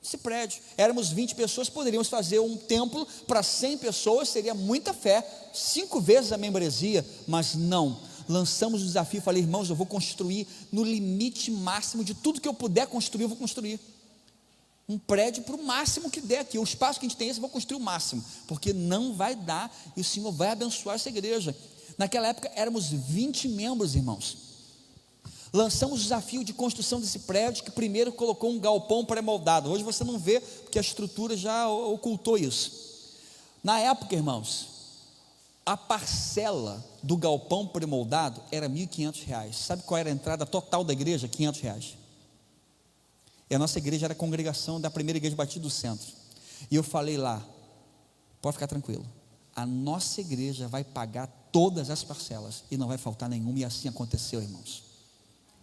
Esse prédio, éramos 20 pessoas, poderíamos fazer um templo para 100 pessoas, seria muita fé, 5 vezes a membresia, mas não. Lançamos o desafio, falei: irmãos, eu vou construir no limite máximo de tudo que eu puder construir, eu vou construir um prédio para o máximo que der aqui. O espaço que a gente tem esse, eu vou construir o máximo, porque não vai dar, e o Senhor vai abençoar essa igreja. Naquela época éramos 20 membros, irmãos. Lançamos o desafio de construção desse prédio, que primeiro colocou um galpão pré-moldado. Hoje você não vê, porque a estrutura já ocultou isso. Na época, irmãos, a parcela do galpão pré-moldado era R$ 1.500. Sabe qual era a entrada total da igreja? R$ 500. E a nossa igreja era a congregação da primeira igreja Batista do Centro. E eu falei lá: pode ficar tranquilo, a nossa igreja vai pagar todas as parcelas e não vai faltar nenhuma. E assim aconteceu, irmãos.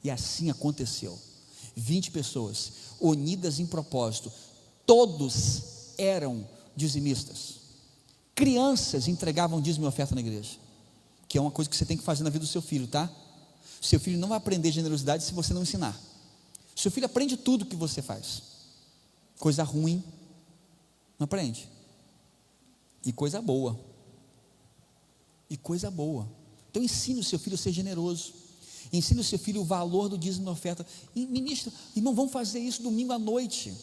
E assim aconteceu. 20 pessoas unidas em propósito, todos eram dizimistas. Crianças entregavam dízimo e oferta na igreja, que é uma coisa que você tem que fazer na vida do seu filho, tá? Seu filho não vai aprender generosidade se você não ensinar. Seu filho aprende tudo que você faz. Coisa ruim não aprende. E coisa boa. Então ensine o seu filho a ser generoso. Ensine o seu filho o valor do dízimo da oferta. Ministro, irmão, vamos fazer isso domingo à noite.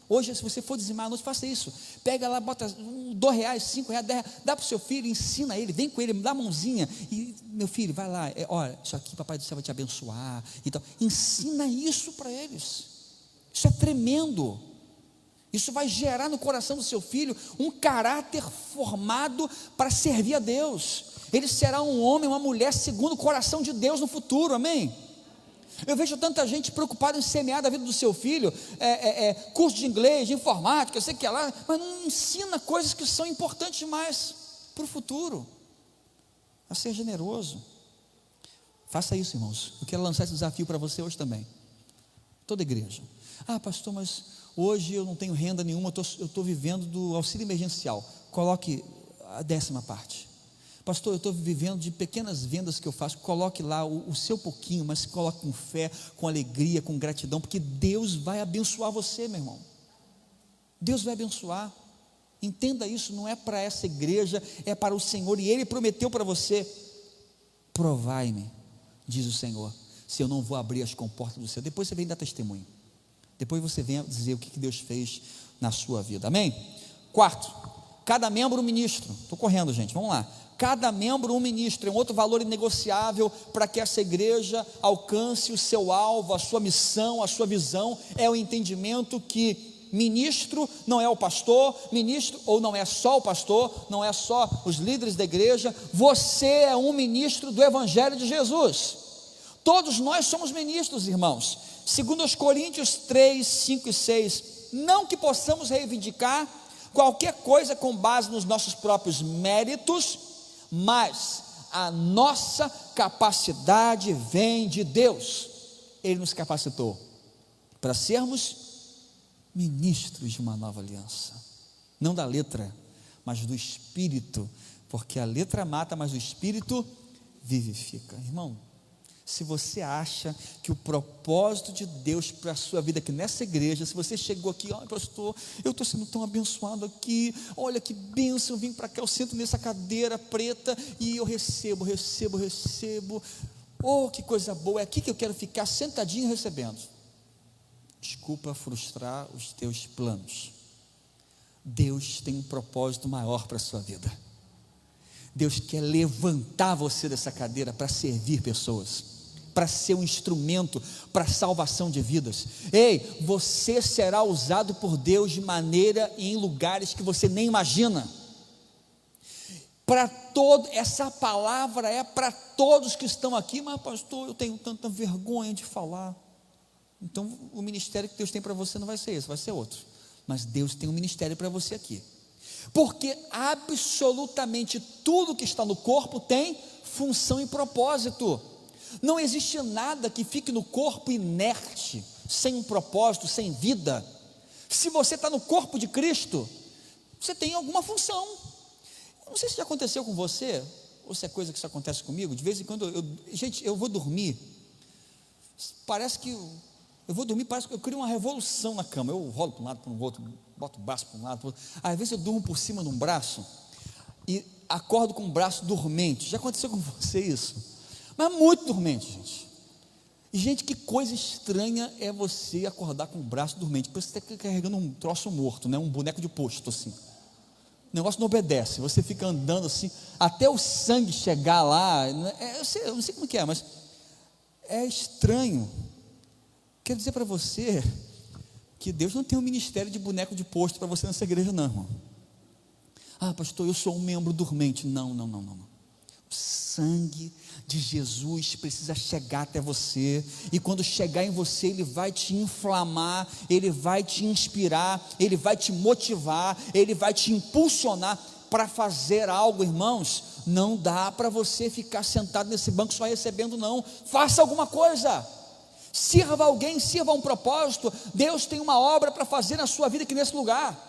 Hoje, se você for dizimar à noite, faça isso. Pega lá, bota R$2, R$5, R$10, dá para o seu filho, ensina ele, vem com ele, me dá a mãozinha. E meu filho, vai lá, olha, isso aqui papai do céu vai te abençoar. Então, ensina isso para eles. Isso é tremendo. Isso vai gerar no coração do seu filho um caráter formado para servir a Deus. Ele será um homem, uma mulher segundo o coração de Deus no futuro, amém? Eu vejo tanta gente preocupada em semear da vida do seu filho, curso de inglês, de informática, eu sei que é lá, mas não ensina coisas que são importantes demais para o futuro, a ser generoso. Faça isso, irmãos. Eu quero lançar esse desafio para você hoje também. Toda igreja. Ah, pastor, mas hoje eu não tenho renda nenhuma, eu estou vivendo do auxílio emergencial. Coloque a 10ª parte. Pastor, eu estou vivendo de pequenas vendas que eu faço. Coloque lá o seu pouquinho, mas coloque com fé, com alegria, com gratidão, porque Deus vai abençoar você, meu irmão. Deus vai abençoar. Entenda isso, não é para essa igreja, é para o Senhor. E Ele prometeu para você: provai-me, diz o Senhor, se eu não vou abrir as comportas do céu. Depois você vem dar testemunho. Depois você vem dizer o que Deus fez na sua vida. Amém? Quarto, cada membro um ministro. Estou correndo, gente, vamos lá. Cada membro um ministro, é um outro valor inegociável para que essa igreja alcance o seu alvo, a sua missão, a sua visão. É o entendimento que ministro não é o pastor, ministro, ou não é só o pastor, não é só os líderes da igreja. Você é um ministro do Evangelho de Jesus. Todos nós somos ministros, irmãos. Segundo os Coríntios 3, 5 e 6, não que possamos reivindicar qualquer coisa com base nos nossos próprios méritos, mas a nossa capacidade vem de Deus. Ele nos capacitou para sermos ministros de uma nova aliança, não da letra, mas do Espírito, porque a letra mata, mas o Espírito vivifica. Irmão, se você acha que o propósito de Deus para a sua vida aqui nessa igreja, se você chegou aqui, olha pastor, eu estou sendo tão abençoado aqui, olha que bênção, eu vim para cá, eu sento nessa cadeira preta e eu recebo, oh que coisa boa, é aqui que eu quero ficar sentadinho recebendo. Desculpa frustrar os teus planos. Deus tem um propósito maior para a sua vida. Deus quer levantar você dessa cadeira para servir pessoas, para ser um instrumento para a salvação de vidas. Ei, você será usado por Deus de maneira e em lugares que você nem imagina. Para todo, essa palavra é para todos que estão aqui. Mas pastor, eu tenho tanta vergonha de falar. Então o ministério que Deus tem para você não vai ser esse, vai ser outro. Mas Deus tem um ministério para você aqui, porque absolutamente tudo que está no corpo tem função e propósito. Não existe nada que fique no corpo inerte, sem um propósito, sem vida. Se você está no corpo de Cristo, você tem alguma função. Não sei se já aconteceu com você, ou se é coisa que isso acontece comigo. De vez em quando, eu vou dormir, parece que eu crio uma revolução na cama. Eu rolo para um lado, para o outro, boto o braço para um lado, para o outro. Às vezes eu durmo por cima de um braço e acordo com o braço dormente. Já aconteceu com você isso? Mas muito dormente, gente. E gente, que coisa estranha é você acordar com o braço dormente. Parece que você está carregando um troço morto, né? Um boneco de posto assim. O negócio não obedece, você fica andando assim, até o sangue chegar lá. Eu não sei como que é, mas é estranho. Quero dizer para você que Deus não tem um ministério de boneco de posto para você nessa igreja, não, irmão. Ah, pastor, eu sou um membro dormente. Não. O sangue de Jesus precisa chegar até você, e quando chegar em você, ele vai te inflamar, ele vai te inspirar, ele vai te motivar, ele vai te impulsionar para fazer algo, irmãos. Não dá para você ficar sentado nesse banco só recebendo, não. Faça alguma coisa. Sirva alguém, sirva um propósito. Deus tem uma obra para fazer na sua vida aqui nesse lugar.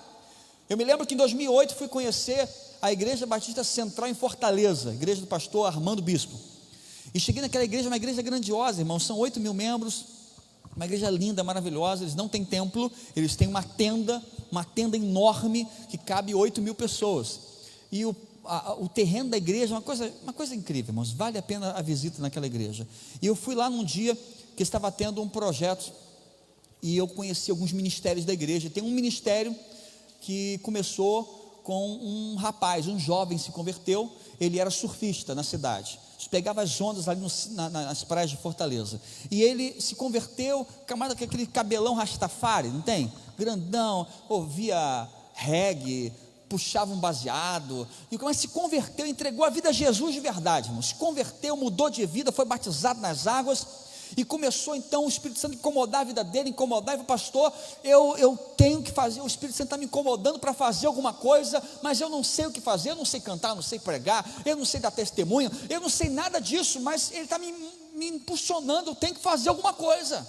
Eu me lembro que em 2008 fui conhecer a Igreja Batista Central em Fortaleza, a igreja do pastor Armando Bispo, e cheguei naquela igreja, uma igreja grandiosa, irmãos, são 8.000 membros, uma igreja linda, maravilhosa. Eles não têm templo, eles têm uma tenda enorme, que cabe 8.000 pessoas, e o terreno da igreja é uma coisa incrível, irmãos, vale a pena a visita naquela igreja. E eu fui lá num dia que estava tendo um projeto, e eu conheci alguns ministérios da igreja. Tem um ministério que começou com um rapaz, um jovem se converteu, ele era surfista na cidade, pegava as ondas ali nas praias de Fortaleza, e ele se converteu, camarada com aquele cabelão rastafari, não tem? Grandão, ouvia reggae, puxava um baseado, e como se converteu, entregou a vida a Jesus de verdade, irmão. Se converteu, mudou de vida, foi batizado nas águas, e começou então o Espírito Santo a incomodar a vida dele, e falou: pastor, eu tenho que fazer, o Espírito Santo está me incomodando para fazer alguma coisa, mas eu não sei o que fazer, eu não sei cantar, eu não sei pregar, eu não sei dar testemunho, eu não sei nada disso, mas ele está me impulsionando, eu tenho que fazer alguma coisa.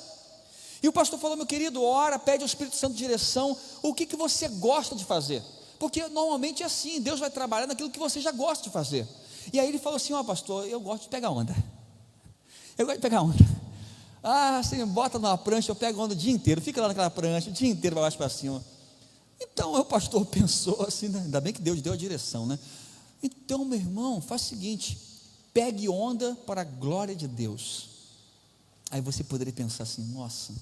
E o pastor falou: meu querido, ora, pede ao Espírito Santo direção, o que você gosta de fazer? Porque normalmente é assim, Deus vai trabalhar naquilo que você já gosta de fazer. E aí ele falou assim: ó, pastor, eu gosto de pegar onda. Eu gosto de pegar onda. Você bota numa prancha, eu pego onda o dia inteiro, fica lá naquela prancha, o dia inteiro para baixo para cima. Então o pastor pensou assim, né? Ainda bem que Deus deu a direção, né? Então, meu irmão, faz o seguinte: pegue onda para a glória de Deus. Aí você poderia pensar assim: nossa,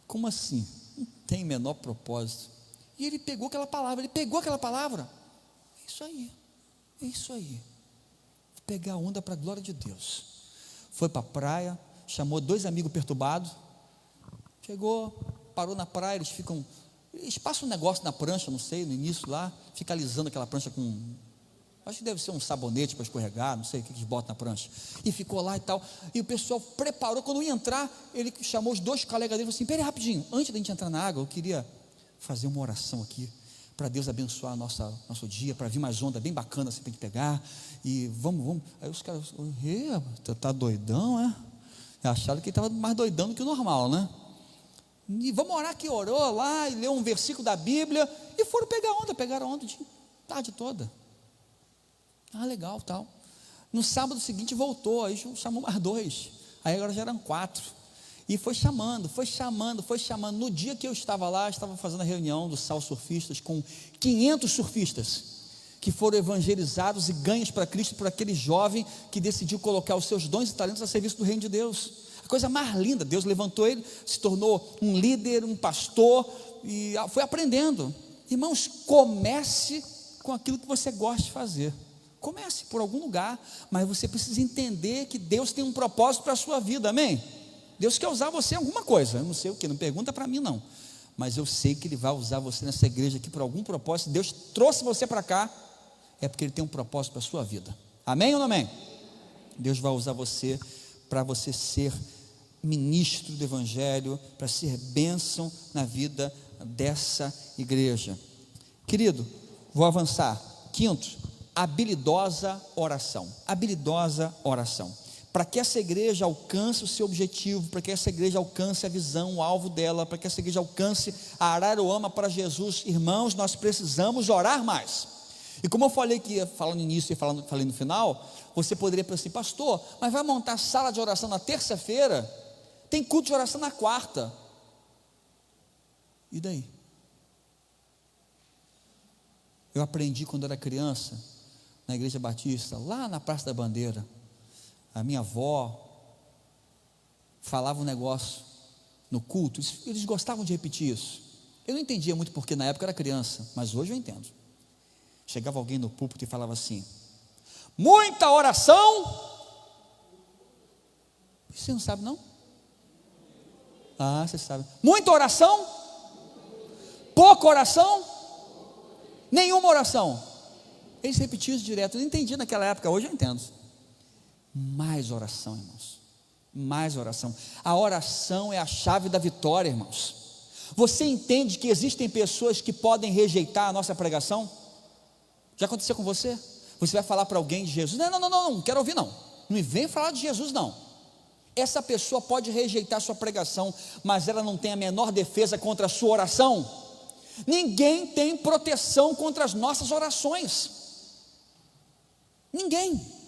como assim? Não tem menor propósito. E ele pegou aquela palavra, é isso aí, pegar onda para a glória de Deus. Foi para a praia, chamou 2 amigos perturbados, chegou, parou na praia, eles passam um negócio na prancha, não sei, no início lá, fica alisando aquela prancha com, acho que deve ser um sabonete para escorregar, não sei o que eles botam na prancha, e ficou lá e tal, e o pessoal preparou, quando ia entrar, ele chamou os 2 colegas dele e falou assim: peraí rapidinho, antes da gente entrar na água, eu queria fazer uma oração aqui, para Deus abençoar nosso dia, para vir mais onda bem bacana, assim, para a gente pegar, e vamos, aí os caras, tá doidão, é? Acharam que ele estava mais doidão do que o normal, né? E vamos orar, que orou lá, e leu um versículo da Bíblia, e foram pegaram onda de tarde toda. Legal, tal. No sábado seguinte voltou, aí chamou mais 2, aí agora já eram 4, e foi chamando. No dia que eu estava lá, estava fazendo a reunião dos Sal Surfistas, com 500 surfistas, que foram evangelizados e ganhos para Cristo, por aquele jovem que decidiu colocar os seus dons e talentos a serviço do reino de Deus. A coisa mais linda, Deus levantou ele, se tornou um líder, um pastor, e foi aprendendo. Irmãos, comece com aquilo que você gosta de fazer. Comece por algum lugar, mas você precisa entender que Deus tem um propósito para a sua vida, amém? Deus quer usar você em alguma coisa, eu não sei o que, não pergunta para mim não, mas eu sei que Ele vai usar você nessa igreja aqui por algum propósito. Deus trouxe você para cá, é porque Ele tem um propósito para a sua vida, amém ou não amém? Deus vai usar você para você ser ministro do Evangelho, para ser bênção na vida dessa igreja. Querido, vou avançar. 5º, habilidosa oração. Para que essa igreja alcance o seu objetivo, para que essa igreja alcance a visão, o alvo dela, para que essa igreja alcance a Araruama para Jesus, irmãos, nós precisamos orar mais. E como eu falei que ia falar no início e falei no final, você poderia pensar assim: pastor, mas vai montar sala de oração na terça-feira? Tem culto de oração na quarta. E daí? Eu aprendi quando era criança, na igreja batista, lá na Praça da Bandeira. A minha avó falava um negócio no culto, eles gostavam de repetir isso. Eu não entendia muito porque na época eu era criança, mas hoje eu entendo. Chegava alguém no púlpito e falava assim: muita oração. Você não sabe não? Você sabe. Muita oração? Pouca oração? Nenhuma oração. Eles repetiam isso direto. Eu não entendi naquela época, hoje eu entendo. Mais oração, irmãos. Mais oração. A oração é a chave da vitória, irmãos. Você entende que existem pessoas que podem rejeitar a nossa pregação? Já aconteceu com você? Você vai falar para alguém de Jesus: não quero ouvir não. Não me vem falar de Jesus não. Essa pessoa pode rejeitar a sua pregação, mas ela não tem a menor defesa contra a sua oração. Ninguém tem proteção contra as nossas orações. Ninguém.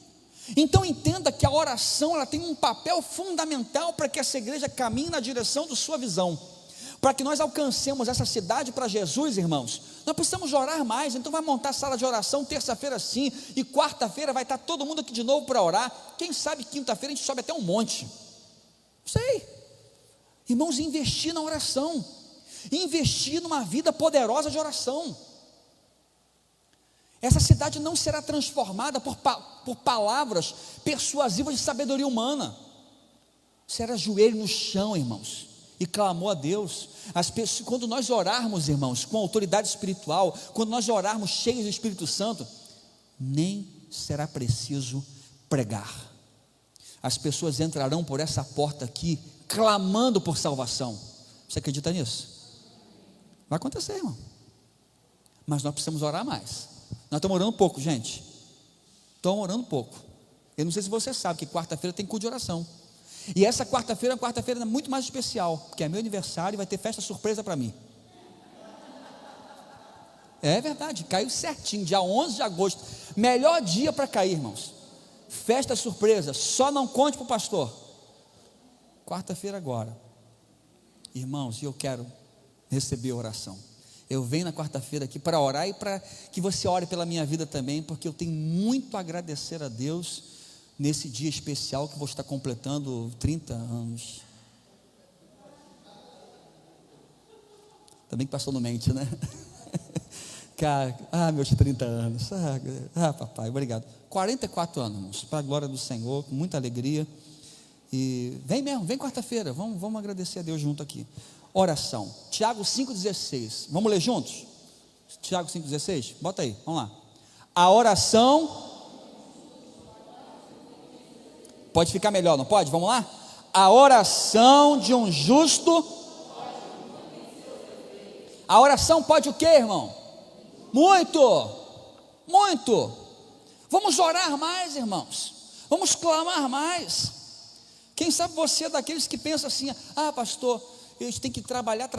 Então entenda que a oração, ela tem um papel fundamental para que essa igreja caminhe na direção da sua visão. Para que nós alcancemos essa cidade para Jesus, irmãos, nós precisamos orar mais. Então vai montar sala de oração terça-feira sim, e quarta-feira vai estar todo mundo aqui de novo para orar. Quem sabe quinta-feira a gente sobe até um monte. Sei. Irmãos, investir na oração, investir numa vida poderosa de oração. Essa cidade não será transformada por palavras persuasivas de sabedoria humana. Será joelho no chão, irmãos, e clamou a Deus. Quando nós orarmos, irmãos, com autoridade espiritual, quando nós orarmos cheios do Espírito Santo, nem será preciso pregar. As pessoas entrarão por essa porta aqui, clamando por salvação. Você acredita nisso? Vai acontecer, irmão. Mas nós precisamos orar mais. Nós estamos orando pouco, gente. Estamos orando pouco. Eu não sei se você sabe que quarta-feira tem culto de oração. E essa quarta-feira é uma quarta-feira muito mais especial, porque é meu aniversário e vai ter festa surpresa para mim. É verdade, caiu certinho, dia 11 de agosto. Melhor dia para cair, irmãos. Festa surpresa, só não conte para o pastor. Quarta-feira agora. Irmãos, eu quero receber oração. Eu venho na quarta-feira aqui para orar e para que você ore pela minha vida também, porque eu tenho muito a agradecer a Deus nesse dia especial que vou estar completando 30 anos. Também que passou no mente, né? Cara, meus 30 anos. Papai, obrigado. 44 anos, para a glória do Senhor, com muita alegria. E vem mesmo, vem quarta-feira, vamos agradecer a Deus junto aqui. Oração, Tiago 5,16, vamos ler juntos? Tiago 5,16, bota aí, vamos lá. A oração, pode ficar melhor, não pode? Vamos lá? A oração de um justo, a oração pode o que, irmão? Muito, muito. Vamos orar mais, irmãos, vamos clamar mais. Quem sabe você é daqueles que pensa assim: pastor, a gente tem que trabalhar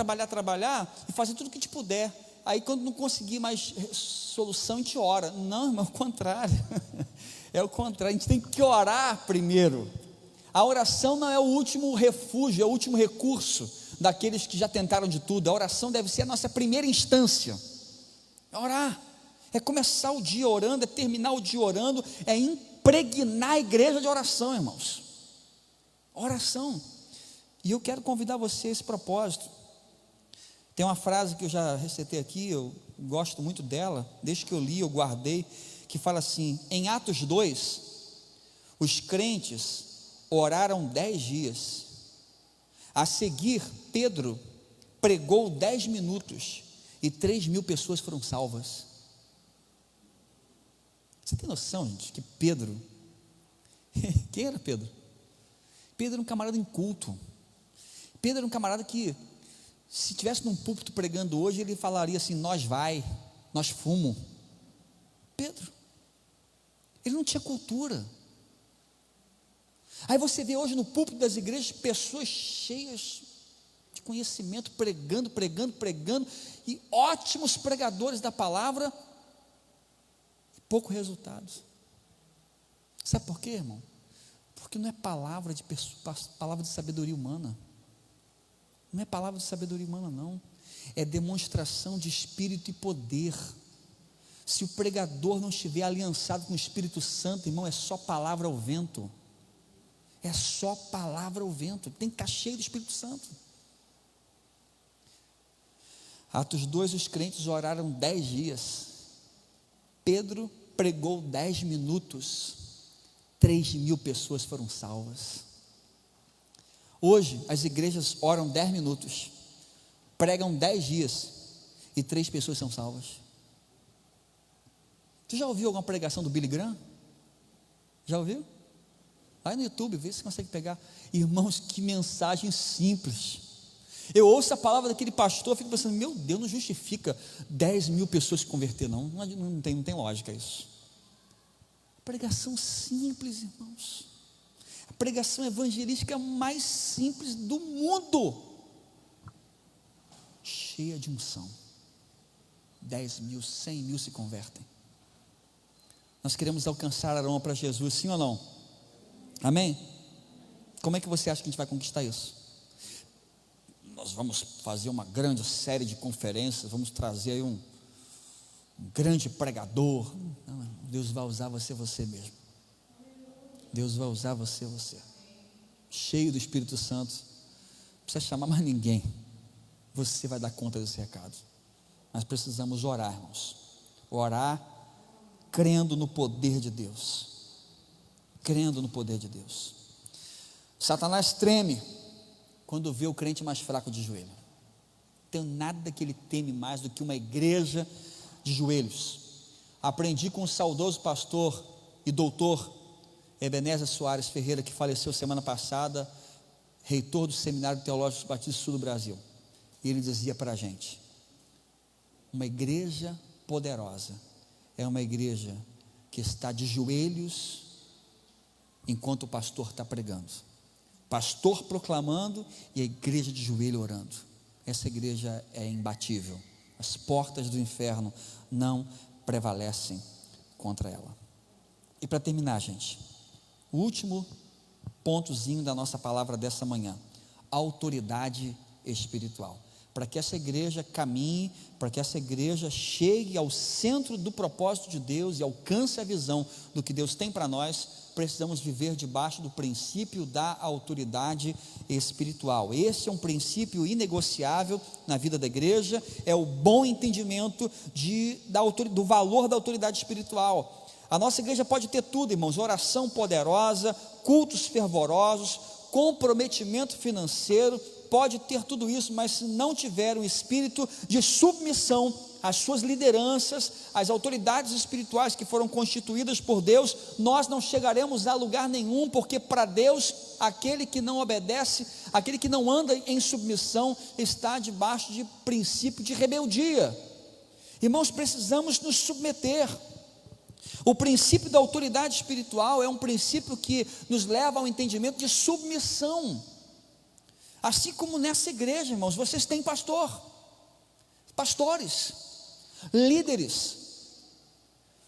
e fazer tudo o que te puder. Aí quando não conseguir mais solução, a gente ora. Não, irmão, é o contrário. É o contrário, a gente tem que orar primeiro. A oração não é o último refúgio, é o último recurso daqueles que já tentaram de tudo. A oração deve ser a nossa primeira instância. É orar, é começar o dia orando, é terminar o dia orando, é impregnar a igreja de oração, irmãos. Oração. E eu quero convidar você a esse propósito. Tem uma frase que eu já recitei aqui, eu gosto muito dela, desde que eu li, eu guardei, que fala assim: em Atos 2, os crentes oraram 10 dias. A seguir, Pedro pregou 10 minutos e 3.000 pessoas foram salvas. Você tem noção, gente, que Pedro, quem era Pedro? Pedro era um camarada inculto. Pedro era um camarada que, se estivesse num púlpito pregando hoje, ele falaria assim: nós fumo. Pedro, ele não tinha cultura. Aí você vê hoje no púlpito das igrejas pessoas cheias de conhecimento, pregando, e ótimos pregadores da palavra, e pouco resultado. Sabe por quê, irmão? Porque não é palavra de sabedoria humana. Não é palavra de sabedoria humana, não. É demonstração de espírito e poder. Se o pregador não estiver aliançado com o Espírito Santo, irmão, é só palavra ao vento. É só palavra ao vento. Tem que estar cheio do Espírito Santo. Atos 2, os crentes oraram 10 dias. Pedro pregou 10 minutos. 3.000 pessoas foram salvas. Hoje, as igrejas oram 10 minutos, pregam 10 dias, e 3 pessoas são salvas. Tu já ouviu alguma pregação do Billy Graham? Já ouviu? Vai no YouTube, vê se você consegue pegar. Irmãos, que mensagem simples. Eu ouço a palavra daquele pastor, fico pensando: meu Deus, não justifica 10.000 pessoas se converter, não tem lógica isso. Pregação simples, irmãos. A pregação evangelística mais simples do mundo, cheia de unção. 10.000, 100.000 se convertem. Nós queremos alcançar aroma para Jesus, sim ou não? Amém? Como é que você acha que a gente vai conquistar isso? Nós vamos fazer uma grande série de conferências, vamos trazer aí um grande pregador. Não, Deus vai usar você mesmo. Deus vai usar você. Cheio do Espírito Santo. Não precisa chamar mais ninguém. Você vai dar conta desse recado. Nós precisamos orar, irmãos. Orar crendo no poder de Deus. Crendo no poder de Deus. Satanás treme quando vê o crente mais fraco de joelho. Não tem nada que ele teme mais do que uma igreja de joelhos. Aprendi com o saudoso pastor e doutor Ebenezer Soares Ferreira, que faleceu semana passada, reitor do Seminário Teológico Batista Sul do Brasil. E ele dizia para a gente: uma igreja poderosa é uma igreja que está de joelhos enquanto o pastor está pregando, pastor proclamando e a igreja de joelho orando. Essa igreja é imbatível. As portas do inferno não prevalecem contra ela. E para terminar, gente, o último pontozinho da nossa palavra dessa manhã: autoridade espiritual. Para que essa igreja caminhe, para que essa igreja chegue ao centro do propósito de Deus e alcance a visão do que Deus tem para nós, precisamos viver debaixo do princípio da autoridade espiritual. Esse é um princípio inegociável na vida da igreja, é o bom entendimento do valor da autoridade espiritual. A nossa igreja pode ter tudo, irmãos: oração poderosa, cultos fervorosos, comprometimento financeiro, pode ter tudo isso, mas se não tiver um espírito de submissão às suas lideranças, às autoridades espirituais que foram constituídas por Deus, nós não chegaremos a lugar nenhum, porque para Deus, aquele que não obedece, aquele que não anda em submissão, está debaixo de princípio de rebeldia. Irmãos, precisamos nos submeter. O princípio da autoridade espiritual é um princípio que nos leva ao entendimento de submissão. Assim como nessa igreja, irmãos, vocês têm pastores, líderes.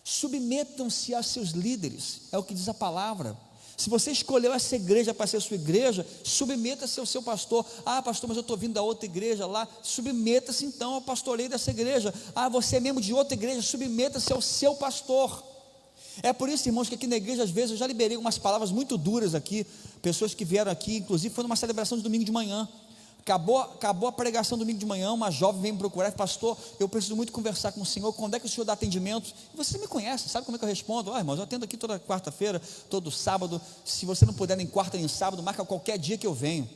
Submetam-se a seus líderes, é o que diz a palavra. Se você escolheu essa igreja para ser sua igreja, submeta-se ao seu pastor. Ah, pastor, mas eu estou vindo da outra igreja lá. Submeta-se então ao pastoreio dessa igreja. Ah, você é membro de outra igreja, submeta-se ao seu pastor. É por isso, irmãos, que aqui na igreja, às vezes, eu já liberei umas palavras muito duras aqui, pessoas que vieram aqui, inclusive foi numa celebração de domingo de manhã, acabou a pregação domingo de manhã, uma jovem veio me procurar: pastor, eu preciso muito conversar com o senhor, quando é que o senhor dá atendimento? E você me conhece, sabe como é que eu respondo? Irmãos, eu atendo aqui toda quarta-feira, todo sábado, se você não puder nem quarta nem sábado, marca qualquer dia que eu venho.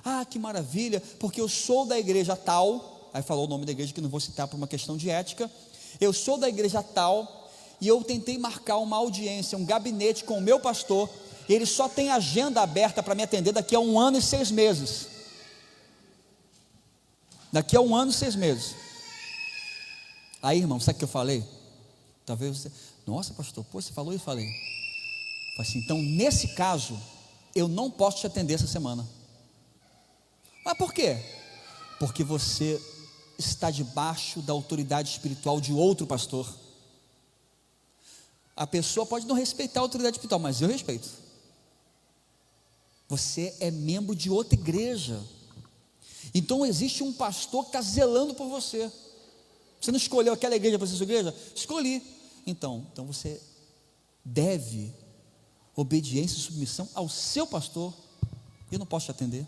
Ah, que maravilha, porque eu sou da igreja tal, aí falou o nome da igreja que não vou citar por uma questão de ética, eu sou da igreja tal, e eu tentei marcar uma audiência, um gabinete com o meu pastor, e ele só tem agenda aberta para me atender daqui a 1 ano e 6 meses. Daqui a 1 ano e 6 meses. Aí, irmão, sabe o que eu falei? Talvez você: nossa, pastor, você falou e eu falei. Falei assim: então, nesse caso, eu não posso te atender essa semana. Mas por quê? Porque você está debaixo da autoridade espiritual de outro pastor. A pessoa pode não respeitar a autoridade espiritual, mas eu respeito. Você é membro de outra igreja, então existe um pastor que está zelando por você. Você não escolheu aquela igreja para ser sua igreja? Escolhi. Então você deve obediência e submissão ao seu pastor. Eu não posso te atender,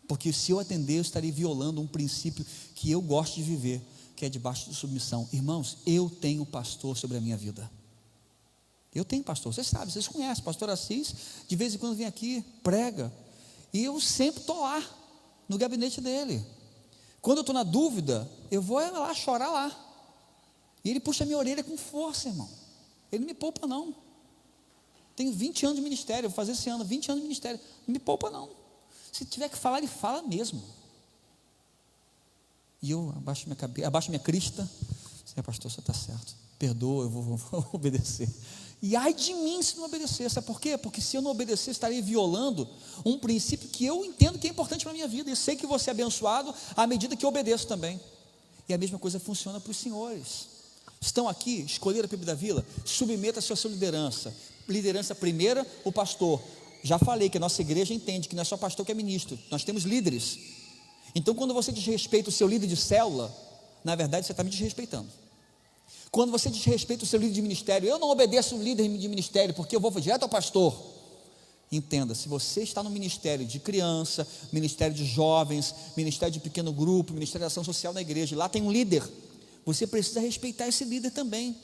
porque se eu atender, eu estarei violando um princípio que eu gosto de viver, que é debaixo de submissão. Irmãos, eu tenho pastor sobre a minha vida. Eu tenho pastor, vocês sabem, vocês conhecem, pastor Assis, de vez em quando vem aqui, prega, e eu sempre estou lá, no gabinete dele. Quando eu estou na dúvida, eu vou lá chorar lá, e ele puxa a minha orelha com força, irmão. Ele não me poupa não. Tenho 20 anos de ministério, vou fazer esse ano 20 anos de ministério, não me poupa não. Se tiver que falar, ele fala mesmo. E eu abaixo minha cabeça, abaixo minha crista: Senhor pastor, você está certo, perdoa, eu vou obedecer. E ai de mim se não obedecer. Sabe por quê? Porque se eu não obedecer, estarei violando um princípio que eu entendo que é importante para a minha vida, e sei que vou ser abençoado à medida que eu obedeço também. E a mesma coisa funciona para os senhores. Estão aqui, escolheram a PIB da Vila, submeta-se à sua liderança. Liderança primeira, o pastor. Já falei que a nossa igreja entende que não é só pastor que é ministro, nós temos líderes. Então, quando você desrespeita o seu líder de célula, na verdade você está me desrespeitando. Quando você desrespeita o seu líder de ministério: eu não obedeço o líder de ministério, porque eu vou direto ao pastor. Entenda, se você está no ministério de criança, ministério de jovens, ministério de pequeno grupo, ministério de ação social na igreja, lá tem um líder, você precisa respeitar esse líder também,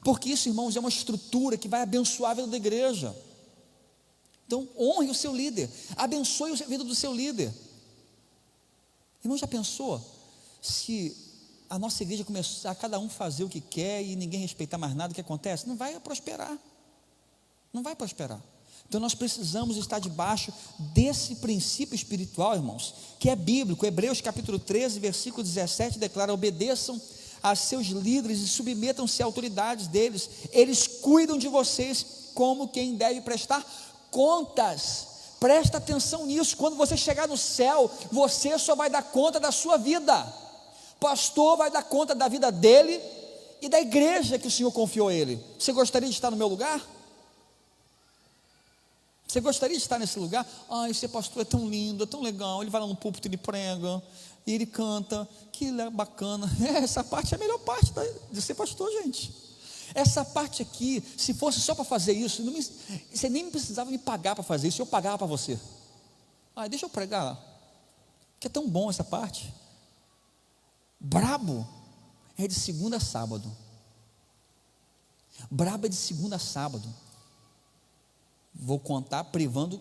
porque isso, irmãos, é uma estrutura que vai abençoar a vida da igreja. Então, honre o seu líder, abençoe a vida do seu líder. Irmão, já pensou se a nossa igreja começar a cada um fazer o que quer e ninguém respeitar mais nada? O que acontece? Não vai prosperar. Não vai prosperar. Então nós precisamos estar debaixo desse princípio espiritual, irmãos, que é bíblico. Hebreus capítulo 13, versículo 17 declara: obedeçam a seus líderes e submetam-se à autoridades deles. Eles cuidam de vocês como quem deve prestar contas. Presta atenção nisso. Quando você chegar no céu, você só vai dar conta da sua vida. Pastor vai dar conta da vida dele, e da igreja que o Senhor confiou a ele. Você gostaria de estar no meu lugar? Você gostaria de estar nesse lugar? Esse pastor é tão lindo, é tão legal, ele vai lá no púlpito, ele prega, e ele canta, que bacana. Essa parte é a melhor parte de ser pastor, gente. Essa parte aqui, se fosse só para fazer isso, você nem precisava me pagar para fazer isso, eu pagava para você. Deixa eu pregar, que é tão bom essa parte. Brabo é de segunda a sábado. Brabo é de segunda a sábado. Vou contar privando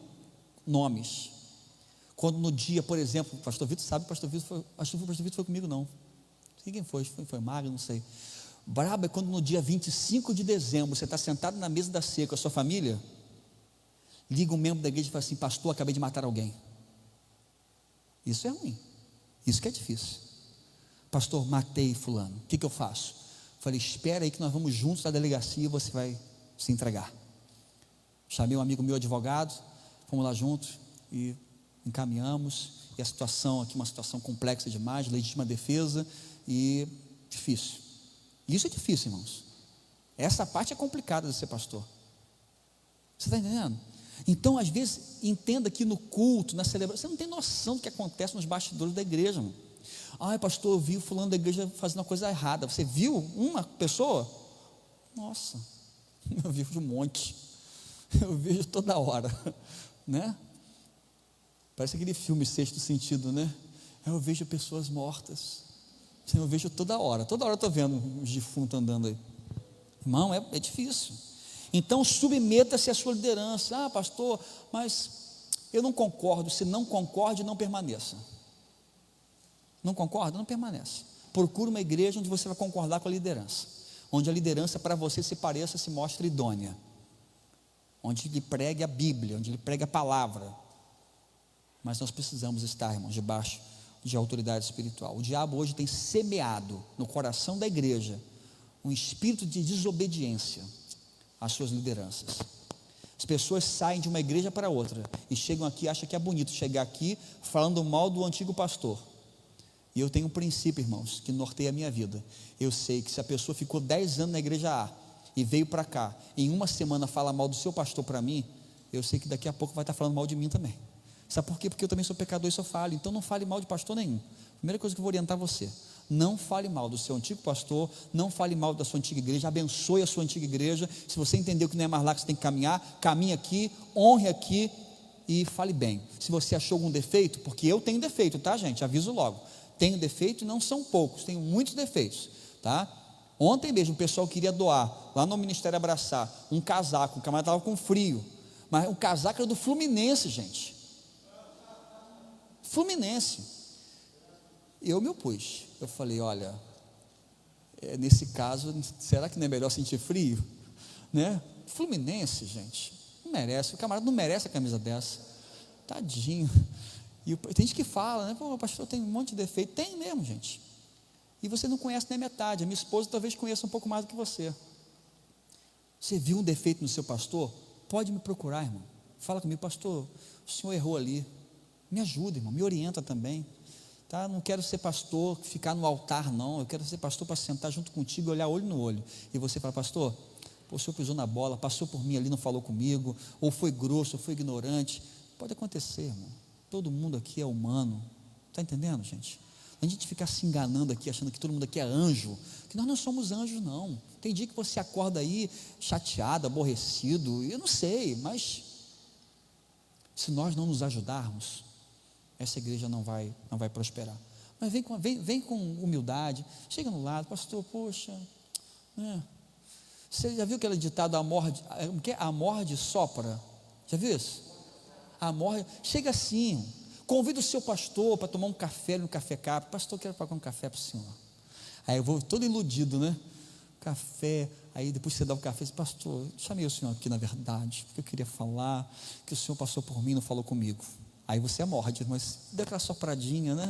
nomes. Quando no dia, por exemplo, o pastor Vitor sabe, pastor Vitor foi comigo não. Não sei quem foi, foi Magno, não sei. Brabo é quando no dia 25 de dezembro, você está sentado na mesa da ceia com a sua família, liga um membro da igreja e fala assim: pastor, acabei de matar alguém. Isso é ruim, isso que é difícil. Pastor, matei fulano, o que eu faço? Falei: espera aí que nós vamos juntos na delegacia e você vai se entregar. Chamei um amigo meu advogado, fomos lá juntos e encaminhamos. E a situação aqui, uma situação complexa demais, legítima defesa e difícil. Isso é difícil, irmãos. Essa parte é complicada de ser pastor. Você está entendendo? Então, às vezes, entenda que no culto, na celebração, você não tem noção do que acontece nos bastidores da igreja, irmão. Pastor, eu vi o fulano da igreja fazendo uma coisa errada. Você viu uma pessoa? Nossa, eu vi um monte. Eu vejo toda hora, né? Parece aquele filme Sexto Sentido, né? Eu vejo pessoas mortas. Eu vejo toda hora eu estou vendo os defuntos andando aí. Irmão, é difícil. Então submeta-se à sua liderança. Pastor, mas eu não concordo. Se não concorde, não permaneça. Não concorda? Não permanece. Procure uma igreja onde você vai concordar com a liderança, onde a liderança para você se mostre idônea, onde lhe pregue a Bíblia, onde lhe pregue a palavra. Mas nós precisamos estar, irmãos, debaixo de autoridade espiritual. O diabo hoje tem semeado no coração da igreja um espírito de desobediência às suas lideranças. As pessoas saem de uma igreja para outra e chegam aqui, acham que é bonito chegar aqui falando mal do antigo pastor. E eu tenho um princípio, irmãos, que norteia a minha vida. Eu sei que se a pessoa ficou 10 anos na igreja A e veio para cá, em uma semana fala mal do seu pastor para mim, eu sei que daqui a pouco vai estar falando mal de mim também. Sabe por quê? Porque eu também sou pecador e só falho. Então não fale mal de pastor nenhum. Primeira coisa que eu vou orientar você: não fale mal do seu antigo pastor, não fale mal da sua antiga igreja, abençoe a sua antiga igreja. Se você entendeu que não é mais lá que você tem que caminhar, caminhe aqui, honre aqui e fale bem. Se você achou algum defeito, porque eu tenho defeito, tá, gente? Aviso logo. Tenho defeito e não são poucos, tenho muitos defeitos, tá? Ontem mesmo o pessoal queria doar, lá no Ministério Abraçar, um casaco, o camarada estava com frio, mas o casaco era do Fluminense, gente. Fluminense. Eu me opus. Eu falei: olha, nesse caso, será que não é melhor sentir frio? Né? Fluminense, gente, não merece. O camarada não merece a camisa dessa. Tadinho. E tem gente que fala, né? Pô, pastor, tem um monte de defeito. Tem mesmo, gente. E você não conhece nem metade. A minha esposa talvez conheça um pouco mais do que você. Você viu um defeito no seu pastor? Pode me procurar, irmão. Fala comigo: pastor, o senhor errou ali. Me ajuda, irmão, me orienta também, tá? Não quero ser pastor, ficar no altar não, eu quero ser pastor para sentar junto contigo e olhar olho no olho, e você fala: pastor, o senhor pisou na bola, passou por mim ali, não falou comigo, ou foi grosso, ou foi ignorante. Pode acontecer, irmão, todo mundo aqui é humano, está entendendo, gente? A gente ficar se enganando aqui, achando que todo mundo aqui é anjo, que nós não somos anjos não. Tem dia que você acorda aí chateado, aborrecido, eu não sei, mas se nós não nos ajudarmos, essa igreja não vai prosperar. Mas vem com humildade, chega no lado: pastor, poxa, né? Você já viu aquele ditado, a morde sopra? Já viu isso? A morde, chega assim, convida o seu pastor para tomar um café no Café Cap. Pastor, quero pagar um café para o senhor. Aí eu vou todo iludido, né? Café, aí depois você dá o café, diz: pastor, chamei o senhor aqui na verdade, porque eu queria falar que o senhor passou por mim e não falou comigo. Aí você morde, mas dá aquela sopradinha, né?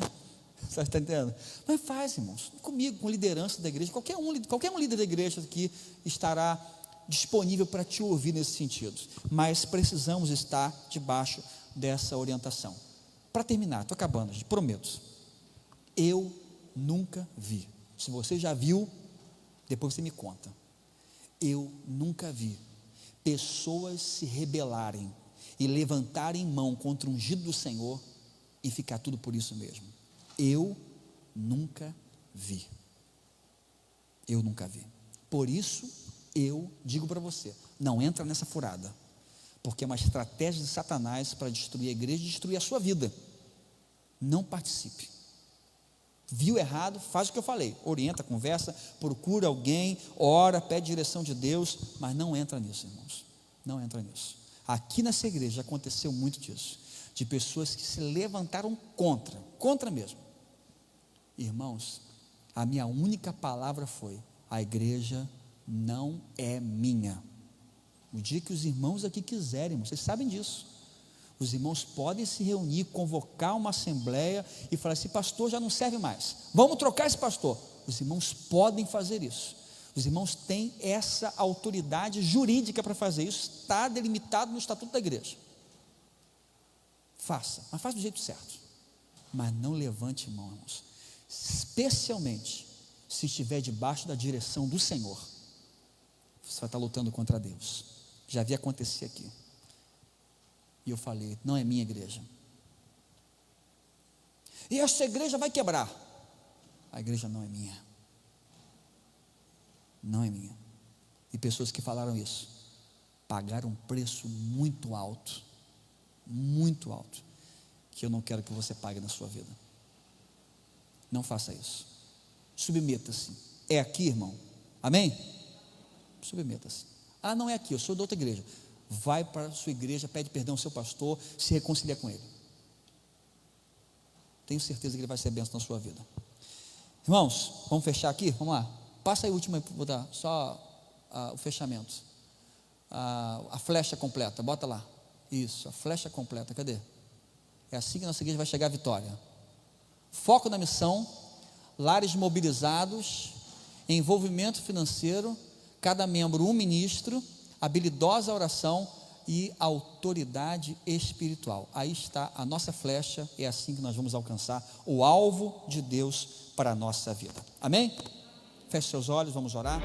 Você está entendendo? Mas faz, irmãos, comigo, com liderança da igreja, qualquer um líder da igreja aqui estará disponível para te ouvir nesse sentido, mas precisamos estar debaixo dessa orientação. Para terminar, estou acabando, prometo, eu nunca vi. Se você já viu, Depois você me conta. Eu nunca vi pessoas se rebelarem e levantarem mão contra o ungido do Senhor e ficar tudo por isso mesmo. Eu nunca vi. Eu nunca vi. Por isso eu digo para você, não entra nessa furada, porque é uma estratégia de Satanás para destruir a igreja e destruir a sua vida. Não participe. Viu errado, faz o que eu falei, orienta, conversa, procura alguém, ora, pede direção de Deus, mas não entra nisso, irmãos, não entra nisso. Aqui nessa igreja aconteceu muito disso, de pessoas que se levantaram contra mesmo. Irmãos, a minha única palavra foi: a igreja não é minha. O dia que os irmãos aqui quiserem, vocês sabem disso, os irmãos podem se reunir, convocar uma assembleia e falar assim: pastor já não serve mais, vamos trocar esse pastor. Os irmãos podem fazer isso, os irmãos têm essa autoridade jurídica para fazer isso, está delimitado no estatuto da igreja. Faça, mas faça do jeito certo, mas não levante mão, irmãos, especialmente se estiver debaixo da direção do Senhor. Você vai estar lutando contra Deus. Já vi acontecer aqui. E eu falei: não é minha igreja. E essa igreja vai quebrar. A igreja não é minha. Não é minha. E pessoas que falaram isso pagaram um preço muito alto, que eu não quero que você pague na sua vida. Não faça isso. Submeta-se. É aqui, irmão? Amém? Submeta-se. Ah, não é aqui, eu sou de outra igreja. Vai para a sua igreja, pede perdão ao seu pastor, se reconcilia com ele. Tenho certeza que ele vai ser bênção na sua vida. Irmãos, vamos fechar aqui? Vamos lá. Passa aí o último, vou dar só o fechamento. A flecha completa, bota lá. Isso, a flecha completa, cadê? É assim que a nossa igreja vai chegar à vitória. Foco na missão, lares mobilizados, envolvimento financeiro, cada membro um ministro, habilidosa oração e autoridade espiritual. Aí está a nossa flecha, é assim que nós vamos alcançar o alvo de Deus para a nossa vida. Amém? Feche seus olhos, vamos orar.